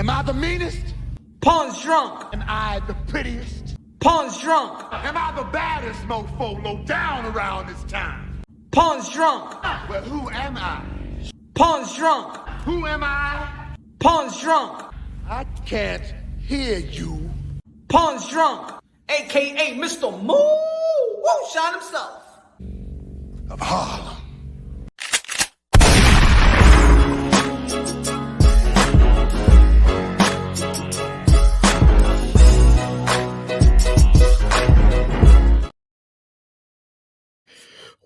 Am I the meanest? Pawn's drunk. Am I the prettiest? Pawn's drunk. Am I the baddest mofo low down around this town? Pawn's drunk. Well, who am I? Pawn's drunk. Who am I? Pawn's drunk. I can't hear you. Pawn's drunk. AKA Mr. Moo. Woo, shot himself. Of Harlem.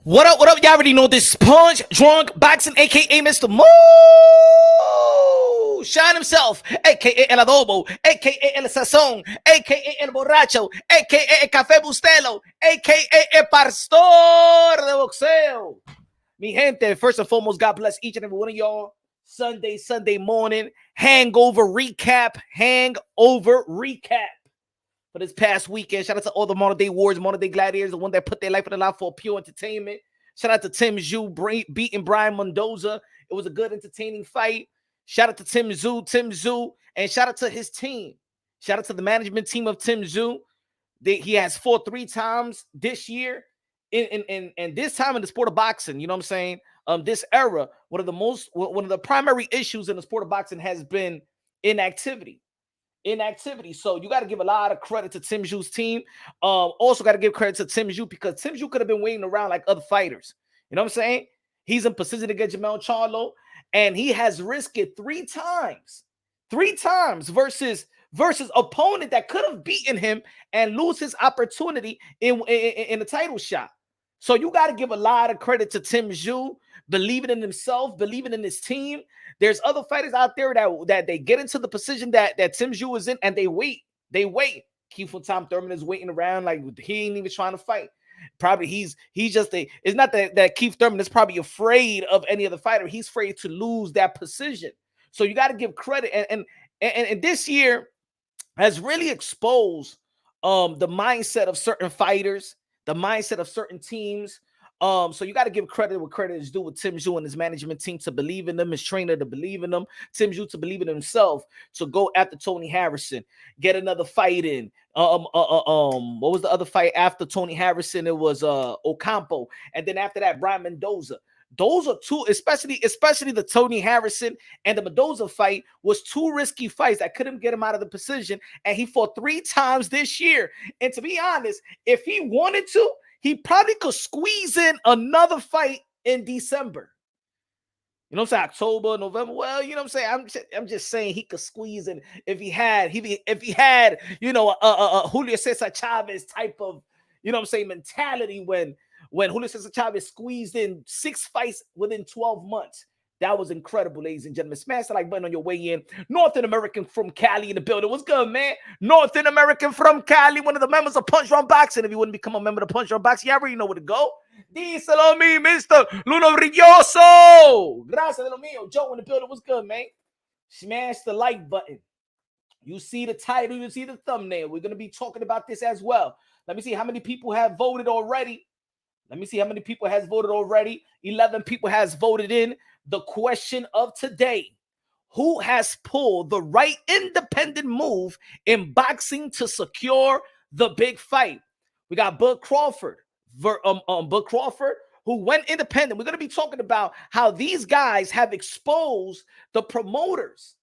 What up, Y'all already know this Punch Drunk Boxing, aka Mr. Moo. Shine himself, aka El Adobo, aka El Sazón, aka El Borracho, aka El Café Bustelo, aka El Pastor de Boxeo. Mi gente, first and foremost, God bless each and every one of y'all. Sunday morning, hangover recap for this past weekend. Shout out to all the modern day warriors, modern day gladiators, the one that put their life on the line for pure entertainment. Shout out to Tim Tszyu beating Brian Mendoza. It was a good, entertaining fight. Shout out to Tim Tszyu, and shout out to his team. Shout out to the management team of Tim Tszyu. He has fought 3 times this year, and this time in the sport of boxing. You know what I'm saying? This era, one of the primary issues in the sport of boxing has been inactivity. So you got to give a lot of credit to Tim Tszyu's team. Also got to give credit to Tim Tszyu because Tim Tszyu could have been waiting around like other fighters. You know what I'm saying? He's in position to get Jamel Charlo, and he has risked it 3 times. 3 times versus opponent that could have beaten him and lose his opportunity in a title shot. So you got to give a lot of credit to Tim Tszyu, believing in himself, believing in his team. There's other fighters out there that they get into the position that Tim Tszyu is in, and they wait. Keith from Tom Thurman is waiting around like he ain't even trying to fight. Probably he's just it's not that Keith Thurman is probably afraid of any other fighter. He's afraid to lose that position. So you got to give credit. And this year has really exposed the mindset of certain fighters, the mindset of certain teams. So you got to give credit where credit is due with Tim Tszyu and his management team to believe in them, his trainer to believe in them, Tim Tszyu to believe in himself, to go after Tony Harrison, get another fight in. What was the other fight after Tony Harrison? It was Ocampo, and then after that, Brian Mendoza. Those are 2, especially the Tony Harrison and the Mendoza fight was 2 risky fights that couldn't get him out of the position, and he fought 3 times this year. And to be honest, if he wanted to, he probably could squeeze in another fight in December. You know what I'm saying? October, November. Well, you know what I'm saying? I'm just saying he could squeeze in if he had, you know, a Julio Cesar Chavez type of, you know what I'm saying, mentality when Julio Cesar Chavez squeezed in 6 fights within 12 months. That was incredible, ladies and gentlemen. Smash the like button on your way in. Northern American from Cali in the building. What's good, man? Northern American from Cali, one of the members of Punch Drunk Boxing. If you wouldn't become a member of Punch Drunk Boxing, you already know where to go. Díselo a mí, Mr. Luno Brilloso. Gracias de lo mío. Joe in the building. What's good, man? Smash the like button. You see the title. You see the thumbnail. We're going to be talking about this as well. Let me see how many people have voted already. 11 people has voted in. The question of today: who has pulled the right independent move in boxing to secure the big fight? We got Bud Crawford, who went independent. We're going to be talking about how these guys have exposed the promoters.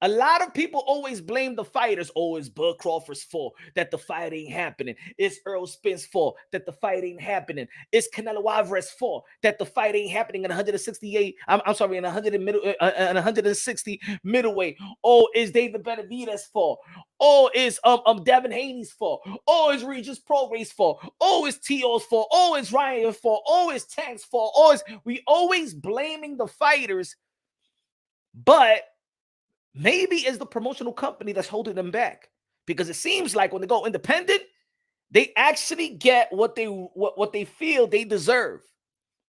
A lot of people always blame the fighters. Oh, it's Bud Crawford's fault that the fight ain't happening. It's Earl Spence' fault that the fight ain't happening. It's Canelo Alvarez's fault that the fight ain't happening in 168. I'm sorry, in 160 middleweight. Oh, it's David Benavidez's fault. Oh, it's Devin Haney's fault. Oh, it's Regis Prograis' fault. Oh, it's T.O.'s fault. Oh, it's Ryan's fault. Oh, it's Tank's fault. Oh, we always blaming the fighters, but maybe it's the promotional company that's holding them back, because it seems like when they go independent, they actually get what they feel they deserve.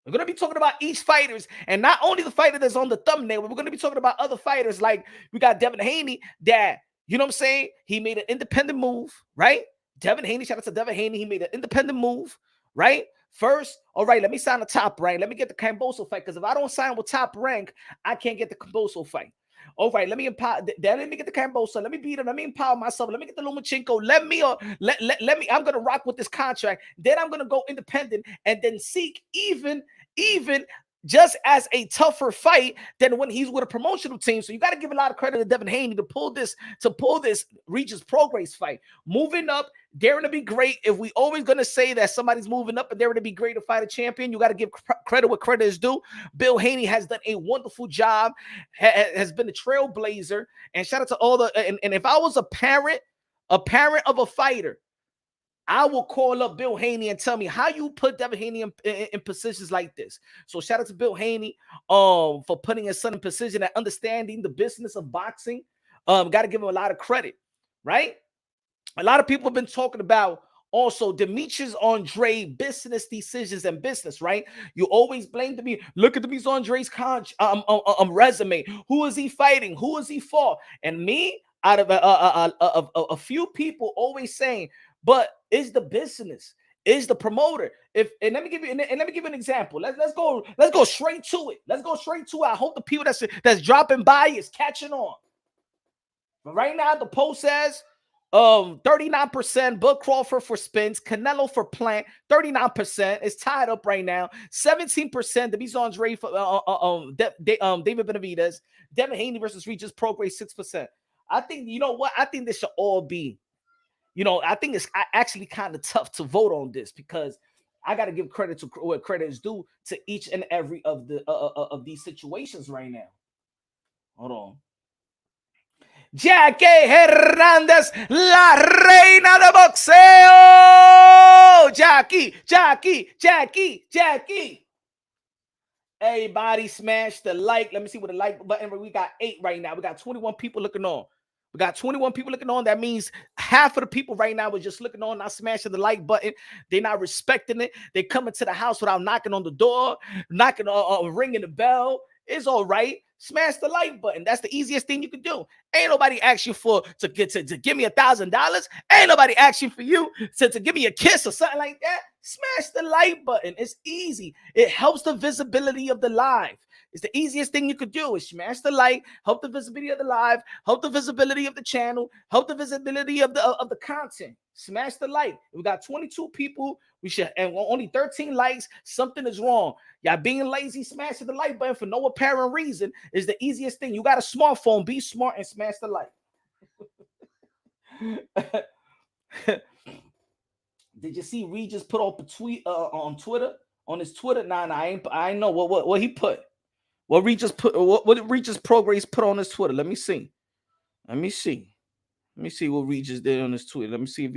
We're going to be talking about each fighters, and not only the fighter that's on the thumbnail, but we're going to be talking about other fighters. Like we got Devin Haney that, you know what I'm saying, he made an independent move, right? Devin Haney, shout out to Devin Haney. He made an independent move, right? First, all right, let me sign the Top Rank. Let me get the Camboso fight, because if I don't sign with Top Rank, I can't get the Camboso fight. All right, let me empower. Let me get the Cambosa. Let me beat him. Let me empower myself. Let me get the Lomachenko. Let me let me. I'm gonna rock with this contract. Then I'm gonna go independent and then seek even just as a tougher fight than when he's with a promotional team. So you got to give a lot of credit to Devin Haney to pull this Regis Prograis fight. Moving up, daring to be great. If we always going to say that somebody's moving up and daring to be great to fight a champion, you got to give credit where credit is due. Bill Haney has done a wonderful job, has been a trailblazer, and shout out to all the, and if I was a parent of a fighter, I will call up Bill Haney and tell me how you put Devin Haney in positions like this. So shout out to Bill Haney for putting his son in position and understanding the business of boxing. Got to give him a lot of credit, right? A lot of people have been talking about also Demetrius Andrade business decisions and business, right? You always blame me. Look at Demetrius Andrade's resume. Who is he fighting? Who is he for? And me, out of a few people always saying, but is the business, is the promoter. And let me give you an example. Let's go straight to it. Let's go straight to it. I hope the people that's dropping by is catching on. But right now, the post says 39% Bud Crawford for Spence, Canelo for Plant, 39%. It's tied up right now. 17% Demetrius Andrade for David Benavidez. Devin Haney versus Regis Prograis, 6%. I think, you know what? I think this should all be, I think it's actually kind of tough to vote on this because I got to give credit to where credit is due to each and every of these situations right now. Hold on. Jackie Hernandez, la reina de boxeo. Jackie. Everybody smash the like. Let me see what the like button. We got 8 right now. We got 21 people looking on. That means half of the people right now are just looking on, not smashing the like button. They're not respecting it. They coming to the house without knocking on the door, ringing the bell. It's all right. Smash the like button. That's the easiest thing you can do. Ain't nobody ask you to give me $1,000. Ain't nobody asking for you to give me a kiss or something like that. Smash the like button. It's easy. It helps the visibility of the live. It's the easiest thing you could do is smash the like, help the visibility of the live, help the visibility of the channel, help the visibility of the content. Smash the like. We got 22 people. And only 13 likes. Something is wrong. Y'all being lazy, smashing the like button for no apparent reason is the easiest thing. You got a smartphone. Be smart and smash the like. Did you see Regis put up a tweet on Twitter? On his Twitter? Nah, I ain't know what he put. What Regis Prograis put on his Twitter. Let me see what Regis did on his Twitter. Let me see if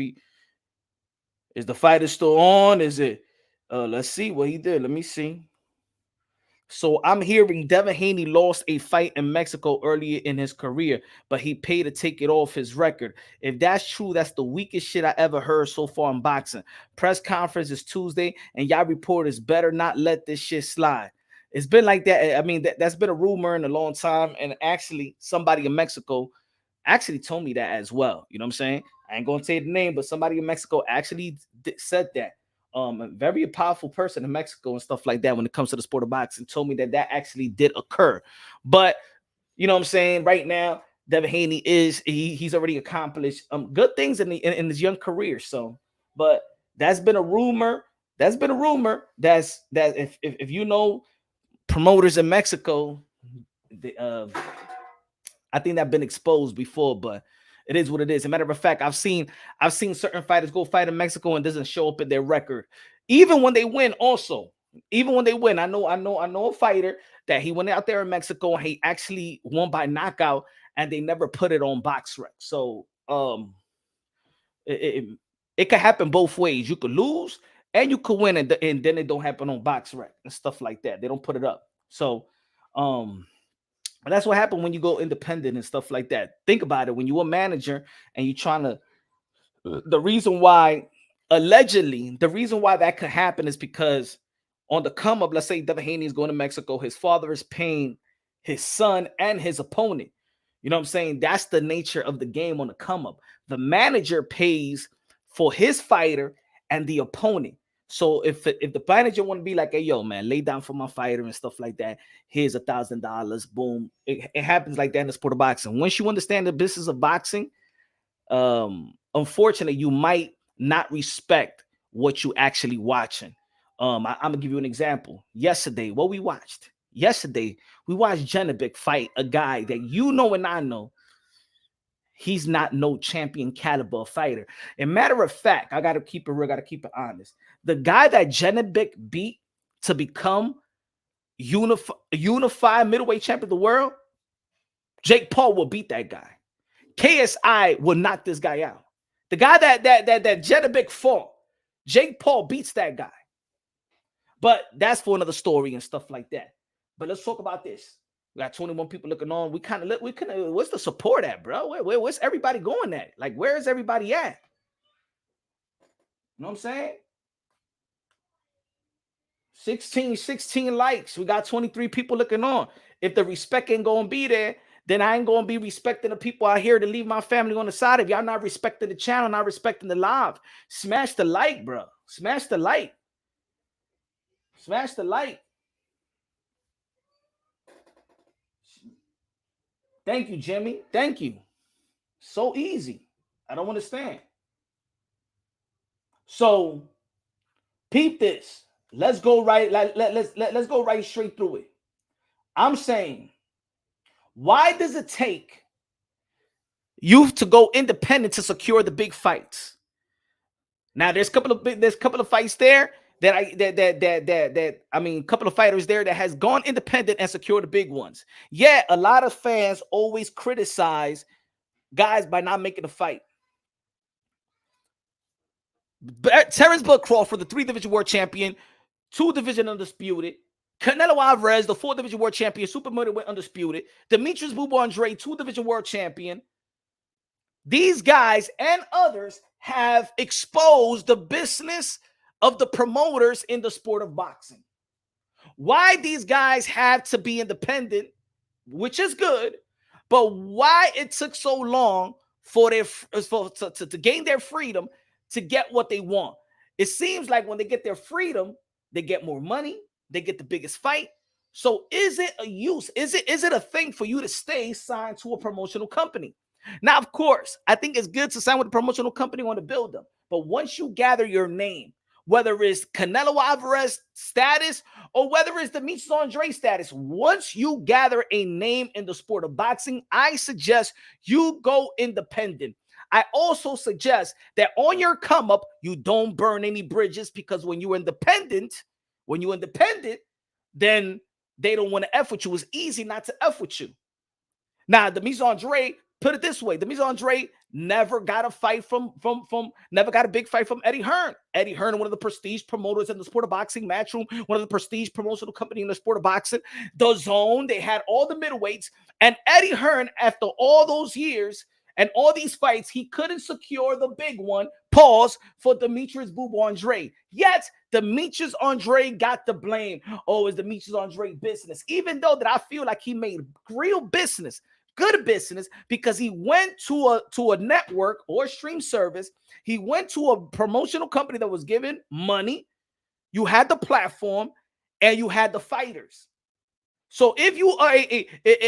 is the fighter still on? Is it? Let's see what he did. Let me see. So I'm hearing Devin Haney lost a fight in Mexico earlier in his career, but he paid to take it off his record. If that's true, that's the weakest shit I ever heard so far in boxing. Press conference is Tuesday, and y'all reporters better not let this shit slide. It's been like that. I mean, that's been a rumor in a long time, and actually somebody in Mexico actually told me that as well. You know what I'm saying? I ain't going to say the name, but somebody in Mexico actually said that. A very powerful person in Mexico and stuff like that when it comes to the sport of boxing told me that actually did occur. But you know what I'm saying? Right now, Devin Haney he's already accomplished good things in his young career. So, but that's been a rumor. That if you know promoters in Mexico, I think that's been exposed before, but it is what it is. As a matter of fact, I've seen certain fighters go fight in Mexico and doesn't show up in their record, even when they win. Also, even when they win, I know a fighter that he went out there in Mexico and he actually won by knockout, and they never put it on BoxRec. So, it could happen both ways. You could lose and you could win, and then it don't happen on BoxRec and stuff like that. They don't put it up. So, but that's what happened when you go independent and stuff like that. Think about it. When you're a manager and you're trying to, the reason why that could happen is because on the come up, let's say Devin Haney is going to Mexico, his father is paying his son and his opponent. You know what I'm saying? That's the nature of the game on the come up. The manager pays for his fighter and the opponent. So if the manager want to be like, hey, yo, man, lay down for my fighter and stuff like that, here's $1,000, boom. It happens like that in the sport of boxing. Once you understand the business of boxing, unfortunately, you might not respect what you actually watching. I'm gonna give you an example. Yesterday, what we watched. Yesterday, we watched Janabek fight a guy that you know and I know he's not no champion caliber fighter. And matter of fact, I gotta keep it real, gotta keep it honest. The guy that Janabek beat to become unified middleweight champion of the world, Jake Paul will beat that guy. KSI will knock this guy out. The guy that Janabek fought, Jake Paul beats that guy. But that's for another story and stuff like that. But let's talk about this. We got 21 people looking on. We kind of what's the support at, bro? Where's everybody going at? Like, where is everybody at? You know what I'm saying? 16 likes. We got 23 people looking on. If the respect ain't gonna be there, then I ain't gonna be respecting the people out here to leave my family on the side. If y'all not respecting the channel, not respecting the live, smash the like, bro. Smash the like. Smash the like. Thank you, Jimmy. Thank you. So easy. I don't understand. So, peep this. Let's go right. Let's go right straight through it. I'm saying, why does it take you to go independent to secure the big fights? Now, there's a couple of fights there that I mean, a couple of fighters there that has gone independent and secured the big ones. Yeah, a lot of fans always criticize guys by not making a fight. Terrence Bud Crawford, the 3-division world champion, 2-division undisputed. Canelo Alvarez, the 4-division world champion, super middleweight undisputed. Demetrius Bubba Andrade, 2-division world champion. These guys and others have exposed the business of the promoters in the sport of boxing. Why these guys have to be independent, which is good, but why it took so long for to gain their freedom to get what they want. It seems like when they get their freedom, they get more money, they get the biggest fight. So is it a use? Is it a thing for you to stay signed to a promotional company? Now, of course, I think it's good to sign with a promotional company on to build them. But once you gather your name, whether it's Canelo Alvarez status or whether it's Demetrius Andrade status, once you gather a name in the sport of boxing, I suggest you go independent. I also suggest that on your come up, you don't burn any bridges, because when you're independent, then they don't want to F with you. It's easy not to F with you. Now, Demetrius Andrade, put it this way, Demetrius Andrade never got a fight never got a big fight from Eddie Hearn. Eddie Hearn, one of the prestige promoters in the sport of boxing, Matchroom, one of the prestige promotional company in the sport of boxing. The Zone, they had all the middleweights. And Eddie Hearn, after all those years and all these fights, he couldn't secure the big one, pause, for Demetrius Bubba Andrade. Yet, Demetrius Andrade got the blame. Oh, it's Demetrius Andrade business. Even though that I feel like he made real business, good business, because he went to a network or stream service. He went to a promotional company that was giving money. You had the platform and you had the fighters. So if you are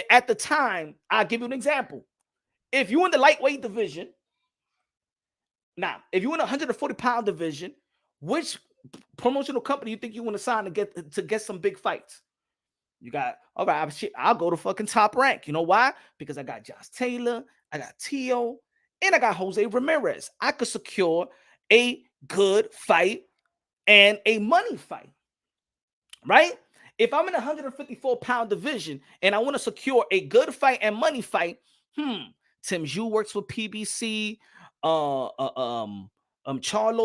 at the time, I'll give you an example. If you're in the lightweight division, now, if you're in the 140-pound division, which promotional company you think you want to sign to get some big fights? You got, all right, I'll go to fucking Top Rank. You know why? Because I got Josh Taylor, I got Tio, and I got Jose Ramirez. I could secure a good fight and a money fight, right? If I'm in a 154-pound division and I want to secure a good fight and money fight, Tim Tszyu works with PBC, Charlo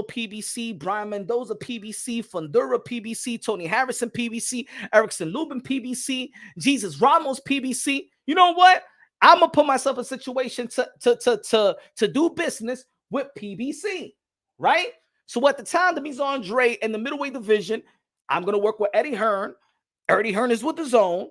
PBC, Brian Mendoza PBC, Fundura PBC, Tony Harrison PBC, Erickson Lubin PBC, Jesus Ramos PBC. You know what? I'm gonna put myself in a situation to do business with PBC, right? So at the time, Demetrius Andrade in the middleweight division, I'm gonna work with Eddie Hearn. Eddie Hearn is with the Zone.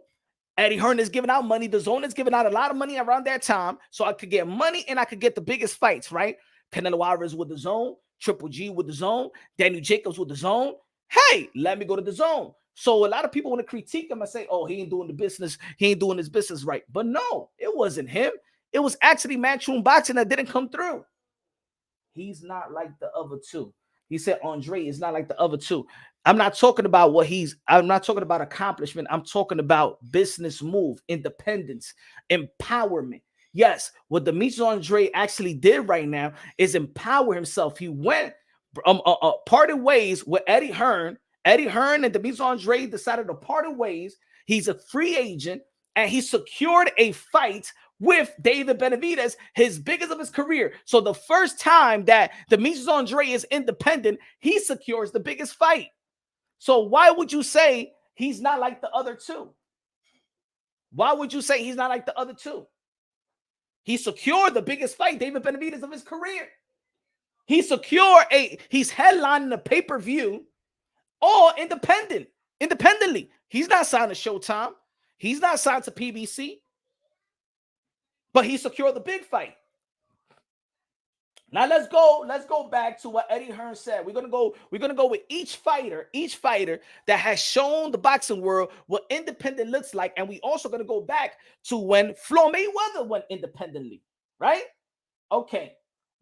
Eddie Hearn is giving out money. The Zone is giving out a lot of money around that time, so I could get money and I could get the biggest fights, right? Canelo Alvarez with the Zone, Triple G with the zone, Daniel Jacobs with the zone. Hey, let me go to the zone. So a lot of people want to critique him and say, oh, he ain't doing the business. He ain't doing his business right. But no, it wasn't him. It was actually Matchroom Boxing that didn't come through. He's not like the other two. He said Andre is not like the other two. I'm not talking about I'm not talking about accomplishment. I'm talking about business move, independence, empowerment. Yes, what Demetrius Andre actually did right now is empower himself. He went parted ways with Eddie Hearn. Eddie Hearn and Demetrius Andre decided to part ways. He's a free agent and he secured a fight with David Benavidez, his biggest of his career. So the first time that Demetrius Andre is independent, he secures the biggest fight. So why would you say he's not like the other two? Why would you say he's not like the other two? He secured the biggest fight, David Benavidez, of his career. He's headlining a pay-per-view all independently. He's not signed to Showtime. He's not signed to PBC. But he secured the big fight. Now let's go back to what Eddie Hearn said. We're gonna go with each fighter that has shown the boxing world what independent looks like, and we also gonna go back to when Floyd Mayweather went independently, right? Okay,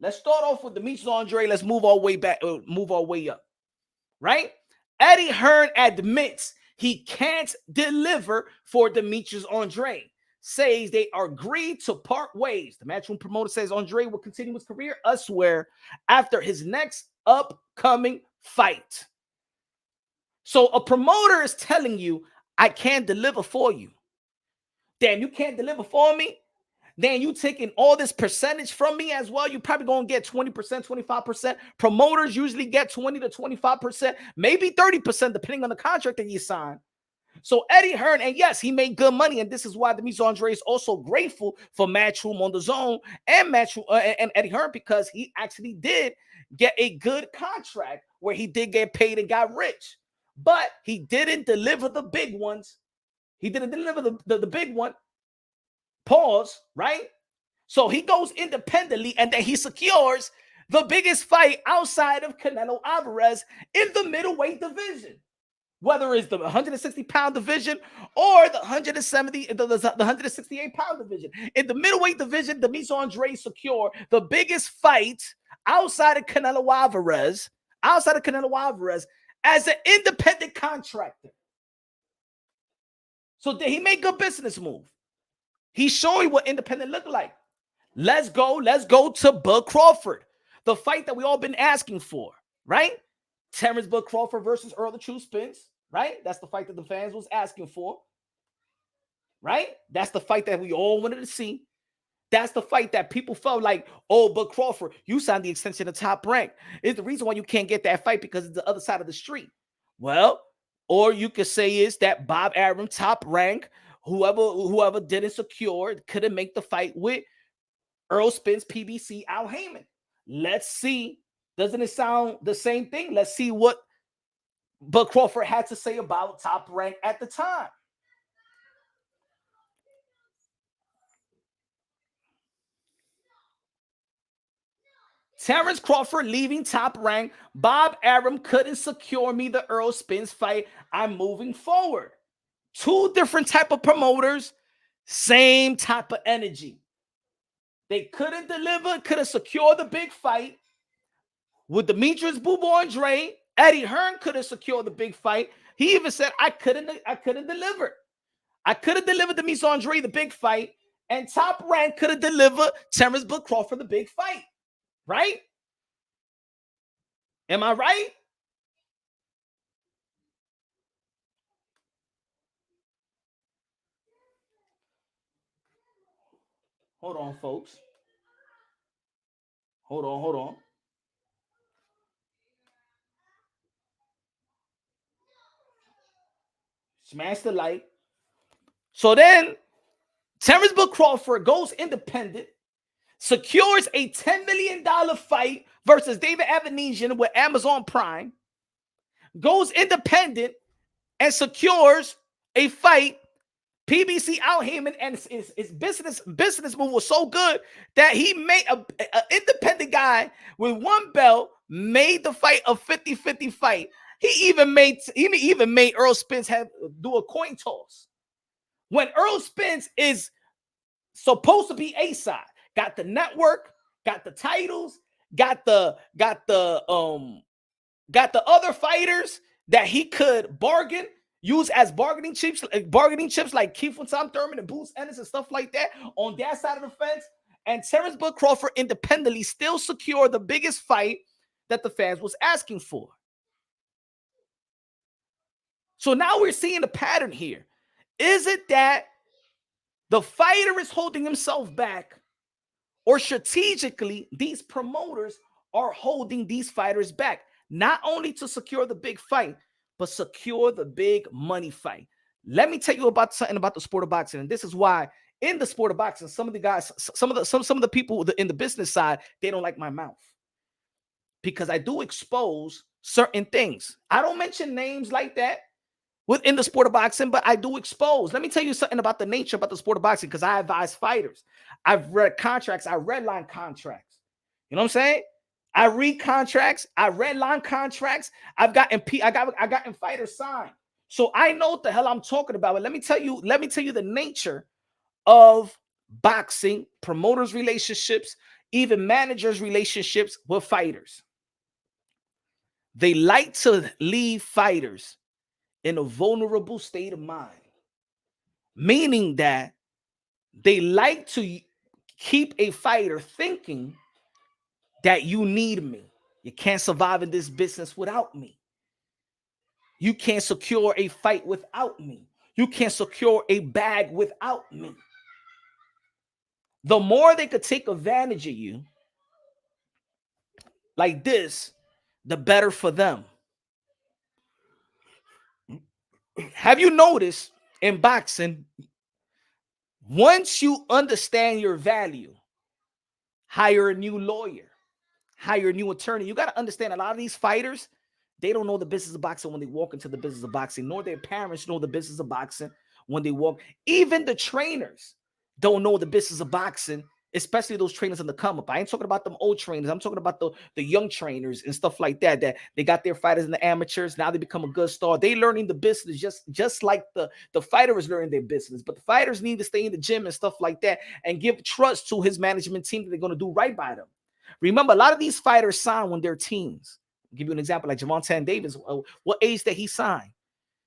let's start off with Demetrius Andre. Let's move our way back, move our way up, right? Eddie Hearn admits he can't deliver for Demetrius Andre. Says they are agreed to part ways. The Matchroom promoter says Andre will continue his career elsewhere after his next upcoming fight. So a promoter is telling you, I can't deliver for you. Damn, you can't deliver for me? Then you taking all this percentage from me as well. You probably going to get 20%, 25%. Promoters usually get 20 to 25%, maybe 30%, depending on the contract that you sign. So Eddie Hearn, and yes, he made good money, and this is why Demetrius Andre is also grateful for Matchroom on the Zone and Matchroom and Eddie Hearn, because he actually did get a good contract where he did get paid and got rich, but he didn't deliver the big ones. He didn't deliver the big one. Pause, right? So he goes independently, and then he secures the biggest fight outside of Canelo Alvarez in the middleweight division. Whether it's the 160-pound division or the 168-pound division. In the middleweight division, Demetrius Andre secured the biggest fight outside of Canelo Alvarez as an independent contractor. So did he make a business move? He's showing what independent look like. Let's go to Bud Crawford, the fight that we all been asking for, right? Terrence Bud Crawford versus Earl the True Spence, right? That's the fight that the fans was asking for, right? That's the fight that we all wanted to see. That's the fight that people felt like, oh, Bud Crawford, you signed the extension of Top Rank. It's the reason why you can't get that fight, because it's the other side of the street. Well, or you could say is that Bob Arum, Top Rank, whoever didn't secure, couldn't make the fight with Earl Spence, PBC, Al Heyman. Let's see. Doesn't it sound the same thing? Let's see what Bud Crawford had to say about Top Rank at the time. Terrence Crawford leaving Top Rank. Bob Arum couldn't secure me the Earl Spence fight. I'm moving forward. Two different type of promoters, same type of energy. They couldn't deliver, couldn't secure the big fight. With Demetrius Boo Boo Andre, Eddie Hearn couldn't secure the big fight. He even said, I couldn't deliver. I could have delivered Demetrius Andre the big fight, and Top Rank could have delivered Terrence Bud Crawford the big fight. Right? Am I right? Hold on, folks. Hold on. Smash the light. So then Terrence Bud Crawford goes independent, secures a $10 million fight versus David Avenesian with Amazon Prime, goes independent and secures a fight PBC out him, and his business move was so good that he made a independent guy with one belt made the fight a 50-50 fight. He even made Earl Spence do a coin toss when Earl Spence is supposed to be A side, got the network, got the titles, got the other fighters that he could use as bargaining chips like Keith and Tom Thurman and Boots Ennis and stuff like that on that side of the fence. And Terrence Bud Crawford independently still secured the biggest fight that the fans was asking for. So now we're seeing a pattern here. Is it that the fighter is holding himself back, or strategically these promoters are holding these fighters back, not only to secure the big fight, but secure the big money fight? Let me tell you about something about the sport of boxing, and this is why in the sport of boxing, some of the people in the business side, they don't like my mouth, because I do expose certain things. I don't mention names like that within the sport of boxing, but I do expose. Let me tell you something about the nature about the sport of boxing, because I advise fighters. I've read contracts. I redline contracts. You know what I'm saying? I read contracts. I redline contracts. I got fighters signed. So I know what the hell I'm talking about. But let me tell you the nature of boxing, promoters' relationships, even managers' relationships with fighters. They like to leave fighters in a vulnerable state of mind, meaning that they like to keep a fighter thinking that you need me. You can't survive in this business without me. You can't secure a fight without me. You can't secure a bag without me. The more they could take advantage of you like this, the better for them. Have you noticed in boxing, once you understand your value, hire a new lawyer, hire a new attorney. You got to understand, a lot of these fighters, they don't know the business of boxing when they walk into the business of boxing, nor their parents know the business of boxing when they walk. Even the trainers don't know the business of boxing, especially those trainers in the come up. I ain't talking about them old trainers. I'm talking about the young trainers and stuff like that, that they got their fighters in the amateurs. Now they become a good star. They learning the business just like the fighter is learning their business. But the fighters need to stay in the gym and stuff like that and give trust to his management team that they're going to do right by them. Remember, a lot of these fighters sign when they're teens. I'll give you an example, like Javante Davis. What age did he sign?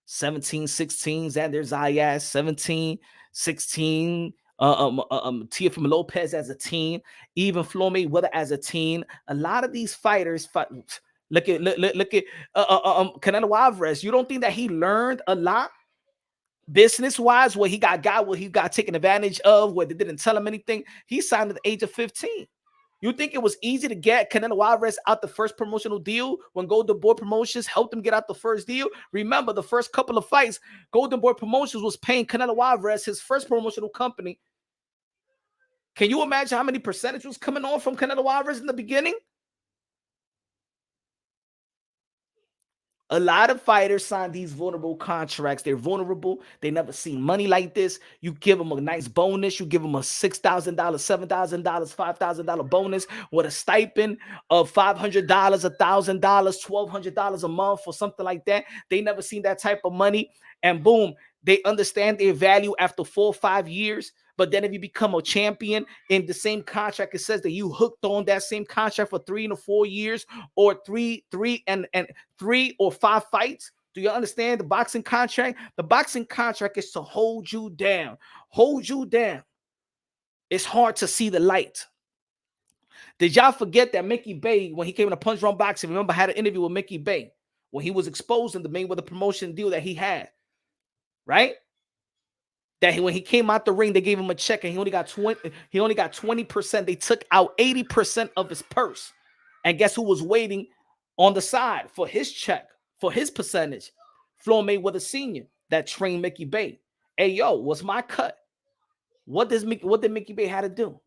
17, 16. Xander Zayas, 17, 16. Teofimo Lopez as a teen. Even Floyd Mayweather as a teen. A lot of these fighters, look at Canelo Alvarez. You don't think that he learned a lot business-wise, where he got taken advantage of, where they didn't tell him anything? He signed at the age of 15. You think it was easy to get Canelo Alvarez out the first promotional deal when Golden Boy Promotions helped him get out the first deal? Remember, the first couple of fights, Golden Boy Promotions was paying Canelo Alvarez, his first promotional company. Can you imagine how many percentage was coming on from Canelo Alvarez in the beginning? A lot of fighters sign these vulnerable contracts. They're vulnerable. They never seen money like this. You give them a nice bonus. You give them a $6,000, $7,000, $5,000 bonus with a stipend of $500, $1,000, $1,200 a month or something like that. They never seen that type of money. And boom, they understand their value after 4 or 5 years. But then if you become a champion, in the same contract, it says that you hooked on that same contract for 3 to 4 years, or three and 3 or 5 fights. Do you understand the boxing contract? The boxing contract is to hold you down. Hold you down. It's hard to see the light. Did y'all forget that Mickey Bay, when he came in a Punch Drunk Boxing, remember, I had an interview with Mickey Bay when he was exposing the Mayweather promotion deal that he had, right? That when he came out the ring, they gave him a check and he only got 20%. They took out 80% of his purse. And guess who was waiting on the side for his check, for his percentage? Floyd Mayweather Sr., that trained Mickey Bay. Hey, yo, what's my cut? What did Mickey Bay have to do?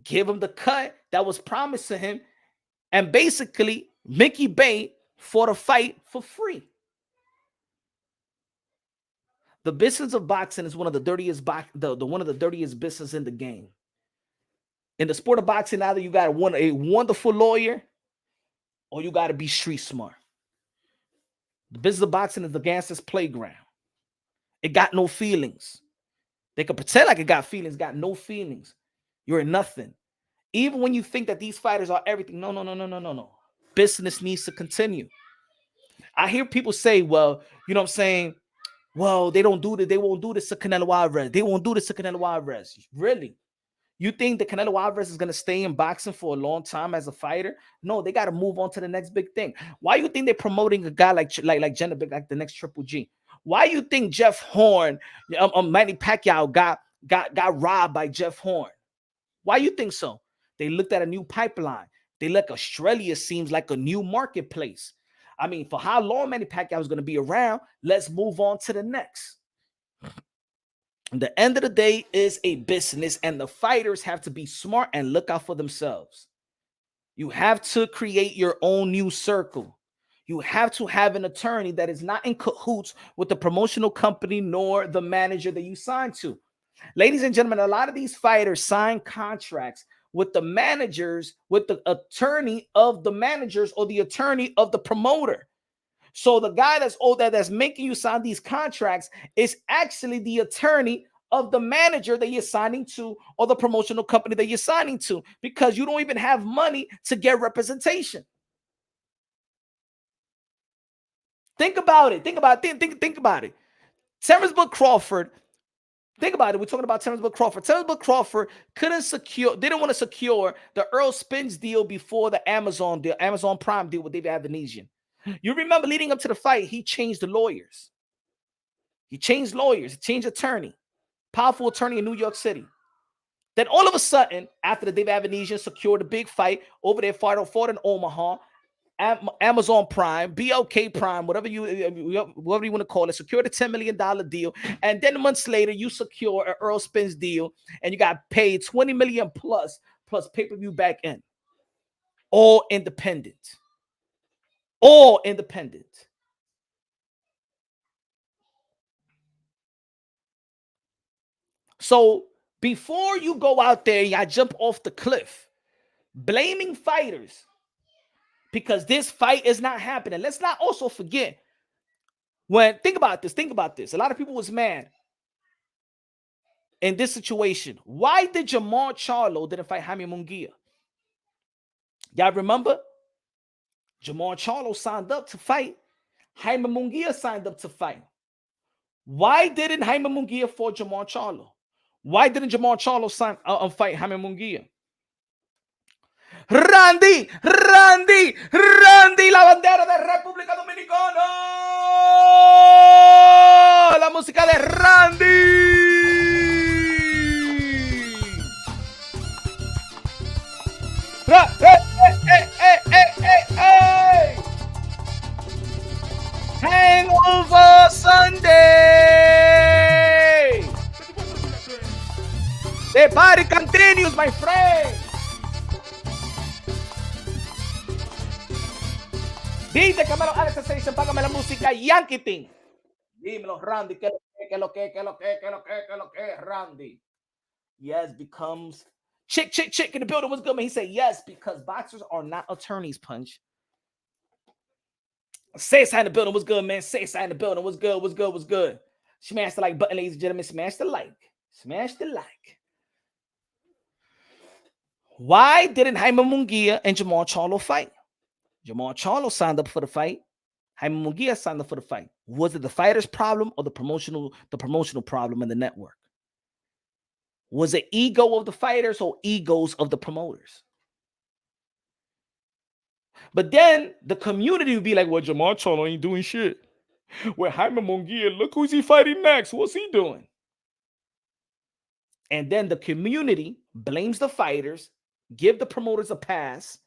Give him the cut that was promised to him. And basically, Mickey Bay fought a fight for free. The business of boxing is one of the dirtiest one of the dirtiest business in the game. In the sport of boxing, either you got a wonderful lawyer or you got to be street smart. The business of boxing is the gangster's playground. It got no feelings. They can pretend like it got feelings, got no feelings. You're nothing. Even when you think that these fighters are everything, no. Business needs to continue. I hear people say, well, you know what I'm saying? Well, they don't do this. They won't do this to Canelo Alvarez. They won't do this to Canelo Alvarez. Really? You think that Canelo Alvarez is going to stay in boxing for a long time as a fighter? No, they got to move on to the next big thing. Why you think they're promoting a guy like Jenna, like the next Triple G? Why you think Jeff Horn, Manny Pacquiao got robbed by Jeff Horn? Why you think so? They looked at a new pipeline. They look Australia seems like a new marketplace. I mean, for how long Manny Pacquiao is going to be around, let's move on to the next. The end of the day is a business, and the fighters have to be smart and look out for themselves. You have to create your own new circle. You have to have an attorney that is not in cahoots with the promotional company nor the manager that you signed to. Ladies and gentlemen, a lot of these fighters sign contracts with the managers, with the attorney of the managers or the attorney of the promoter. So the guy that's making you sign these contracts is actually the attorney of the manager that you're signing to or the promotional company that you're signing to, because you don't even have money to get representation. Think about it. Think about it. Terrence Bud Crawford. Think about it. We're talking about Terrence Bud Crawford. Terrence Bud Crawford didn't want to secure the Earl Spence deal before the Amazon Prime deal with David Avenesian. You remember leading up to the fight, he changed the lawyers. He changed attorney, powerful attorney in New York City. Then all of a sudden, after the David Avenesian secured a big fight over there, fought in Omaha, Amazon Prime, BLK Prime, whatever you want to call it, secured a $10 million deal. And then months later, you secure an Earl Spence deal and you got paid $20 million plus pay-per-view back in. All independent. All independent. So before you go out there, y'all jump off the cliff, blaming fighters because this fight is not happening. Let's not also forget, think about this. A lot of people was mad in this situation. Why did Jamal Charlo didn't fight Jaime Munguia? Y'all remember? Jamal Charlo signed up to fight. Jaime Munguia signed up to fight. Why didn't Jaime Munguia fight Jamal Charlo? Why didn't Jamal Charlo fight Jaime Munguia? Randy, la bandera de República Dominicana. La música de Randy. Hey. Hangover Sunday. The party continues, my friend. Dice Canelo Alvarez Sensation, págame la música Yankee Team. Dímelo, Randy, que lo que, Randy. Yes, becomes chick in the building. What's good, man? He said yes, because boxers are not attorneys, Punch. Say in the building. What's good, man? Say in the building. What's good? Smash the like button, ladies and gentlemen. Smash the like. Why didn't Jaime Munguia and Jamal Charlo fight? Jamal Charlo signed up for the fight. Jaime Munguia signed up for the fight. Was it the fighter's problem or the promotional problem in the network? Was it ego of the fighters or egos of the promoters? But then the community would be like, well, Jamal Charlo ain't doing shit. Well, Jaime Munguia, look who's he fighting next. What's he doing? And then the community blames the fighters, give the promoters a pass,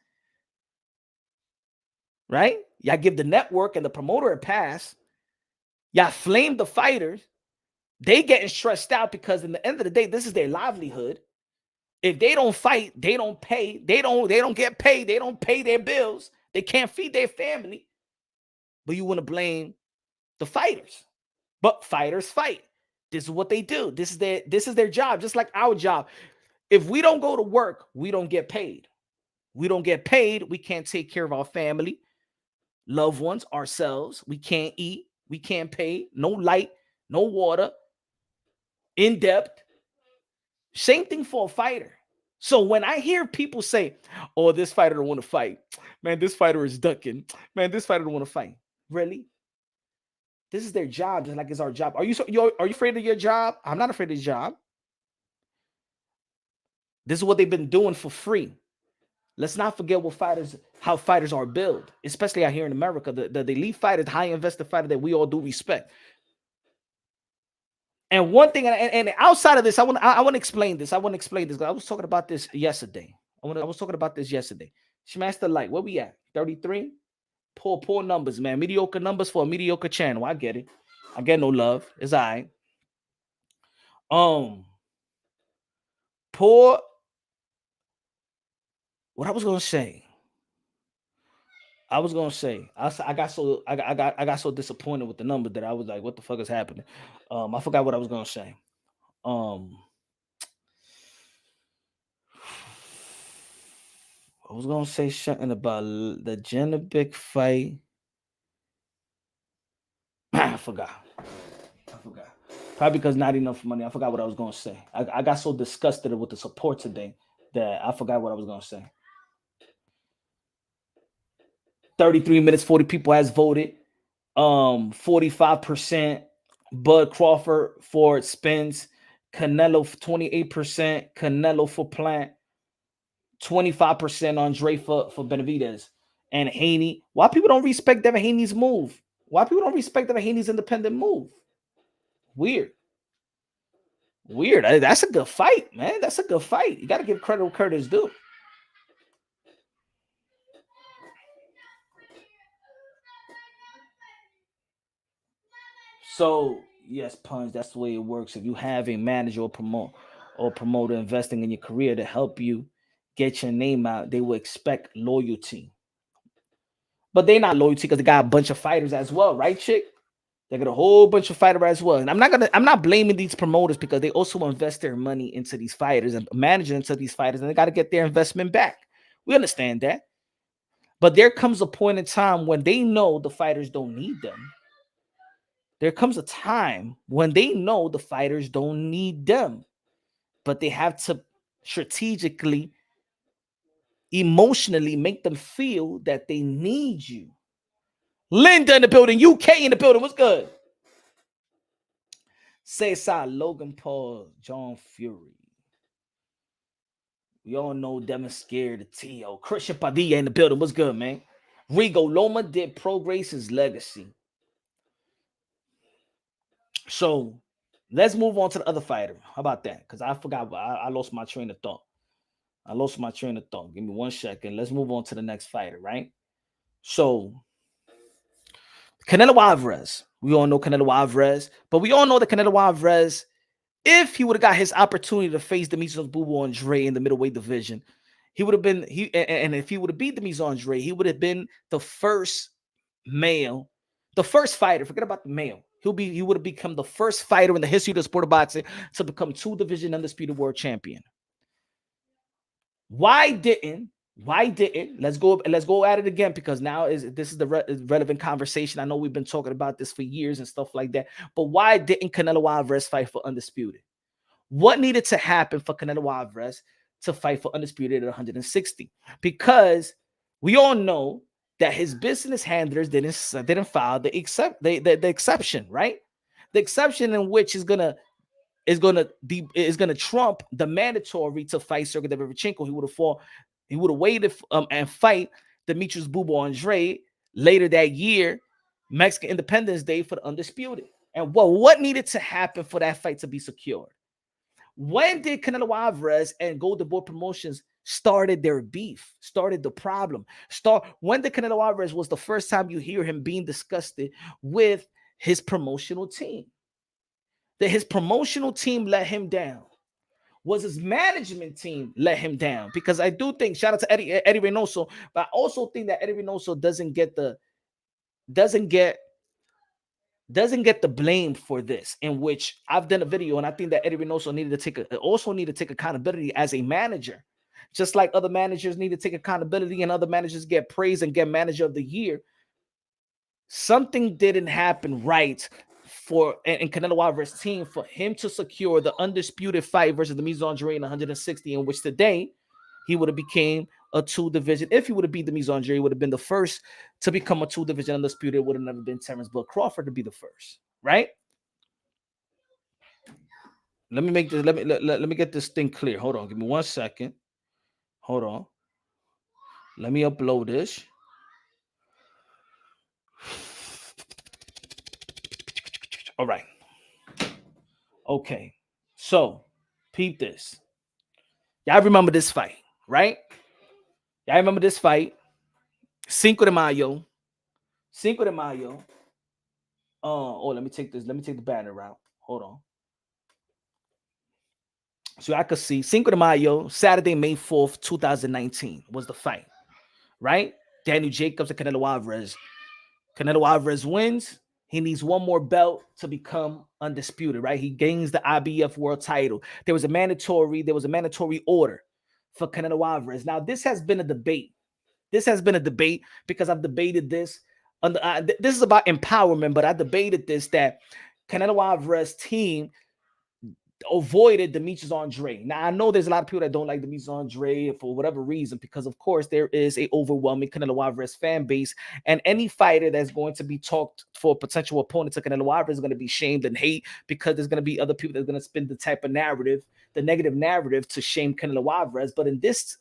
right? Y'all give the network and the promoter a pass. Y'all flame the fighters. They getting stressed out because in the end of the day, this is their livelihood. If they don't fight, they don't pay. They don't get paid. They don't pay their bills. They can't feed their family. But you want to blame the fighters. But fighters fight. This is what they do. This is their job, just like our job. If we don't go to work, we don't get paid. We don't get paid. We can't take care of our family, loved ones, ourselves. We can't eat. We can't pay. No light, no water, in depth. Same thing for a fighter. So when I hear people say, "Oh, this fighter don't want to fight," man, this fighter is ducking. Man, this fighter don't want to fight. Really? This is their job, just like it's our job. Are you afraid of your job? I'm not afraid of the job. This is what they've been doing for free. Let's not forget how fighters are built, especially out here in America. The elite fighter, the high invested fighter that we all do respect. And one thing, and outside of this, I want to explain this. I want to explain this. I was talking about this yesterday. I was talking about this yesterday. Smash the like. Where we at? 33. Poor numbers, man. Mediocre numbers for a mediocre channel. I get it. I get no love. It's all right. Poor. What I was gonna say. I got so disappointed with the number that I was like, "What the fuck is happening?" I forgot what I was gonna say. I was gonna say something about the Genovic fight. I forgot. Probably because not enough money. I forgot what I was gonna say. I got so disgusted with the support today that I forgot what I was gonna say. 33 minutes, 40 people has voted. 45%. Bud Crawford for Spence. Canelo 28%. Canelo for Plant. 25% Andrade for Benavidez. And Haney. Why people don't respect Devin Haney's move? Why people don't respect Devin Haney's independent move? Weird. That's a good fight, man. That's a good fight. You got to give credit where credit is due. So, yes, Punch, that's the way it works. If you have a manager or promoter investing in your career to help you get your name out, they will expect loyalty. But they're not loyalty because they got a bunch of fighters as well, right, chick? They got a whole bunch of fighters as well. And I'm not blaming these promoters because they also invest their money into these fighters and manage into these fighters, and they got to get their investment back. We understand that. But there comes a point in time when they know the fighters don't need them. There comes a time when they know the fighters don't need them, but they have to strategically, emotionally make them feel that they need you. Linda in the building, UK in the building. What's good? Cesar, Logan Paul, John Fury. We all know Devin Scared, the T.O. Christian Padilla in the building. What's good, man? Rigo Loma did progress his legacy. So let's move on to the other fighter. How about that? Because I forgot. I lost my train of thought. Give me 1 second. Let's move on to the next fighter, right? So Canelo Alvarez. We all know Canelo Alvarez, but we all know that Canelo Alvarez, if he would have got his opportunity to face Demetrius Boo Andre in the middleweight division, he would have been and if he would have beat Demetrius Andre, he would have been the first male, the first fighter. Forget about the male. He would have become the first fighter in the history of the sport of boxing to become 2-division undisputed world champion. Why didn't? Let's go at it again, because now this is the relevant conversation. I know we've been talking about this for years and stuff like that, but why didn't Canelo Alvarez fight for undisputed? What needed to happen for Canelo Alvarez to fight for undisputed at 160? Because we all know that his business handlers didn't file the exception, right? The exception in which is gonna trump the mandatory to fight Sergey Derevchenko. He would have waited and fight Demetrius Boo Andre later that year, Mexican Independence Day, for the undisputed. And what needed to happen for that fight to be secured? When did Canelo Alvarez and Golden Boy Promotions started their beef, started the problem? When did Canelo Alvarez was the first time you hear him being disgusted with his promotional team? That his promotional team let him down? Was his management team let him down? Because I do think, shout out to Eddie Reynoso, but I also think that Eddie Reynoso doesn't get doesn't get the blame for this, in which I've done a video, and I think that Eddie Reynoso needed to take accountability as a manager, just like other managers need to take accountability, and other managers get praised and get manager of the year. Something didn't happen right for in Canelo Alvarez's team for him to secure the undisputed fight versus the Miz Andre in 160, in which today he would have became a two division. If he would have beat the Miz Andre, he would have been the first to become a two division undisputed. It would have never been Terrence Bud Crawford to be the first, right? Let me make this. Let me get this thing clear. Hold on, give me 1 second. Hold on. Let me upload this. All right. Okay. So, peep this. Y'all remember this fight, right? Y'all remember this fight? Cinco de Mayo. Cinco de Mayo. Let me take this. Let me take the banner out. Hold on. So I could see Cinco de Mayo, Saturday, May 4th, 2019 was the fight, right? Daniel Jacobs and Canelo Alvarez. Canelo Alvarez wins. He needs one more belt to become undisputed, right? He gains the IBF world title. There was a mandatory order for Canelo Alvarez. Now, this has been a debate. Because I've debated this. This is about empowerment, but I debated this, that Canelo Alvarez team avoided Demetrius Andrade. Now, I know there's a lot of people that don't like Demetrius Andrade for whatever reason, because of course there is a overwhelming Canelo Alvarez fan base, and any fighter that's going to be talked for potential opponent to Canelo Alvarez is going to be shamed and hate, because there's going to be other people that's going to spin the type of narrative, the negative narrative, to shame Canelo Alvarez. But in this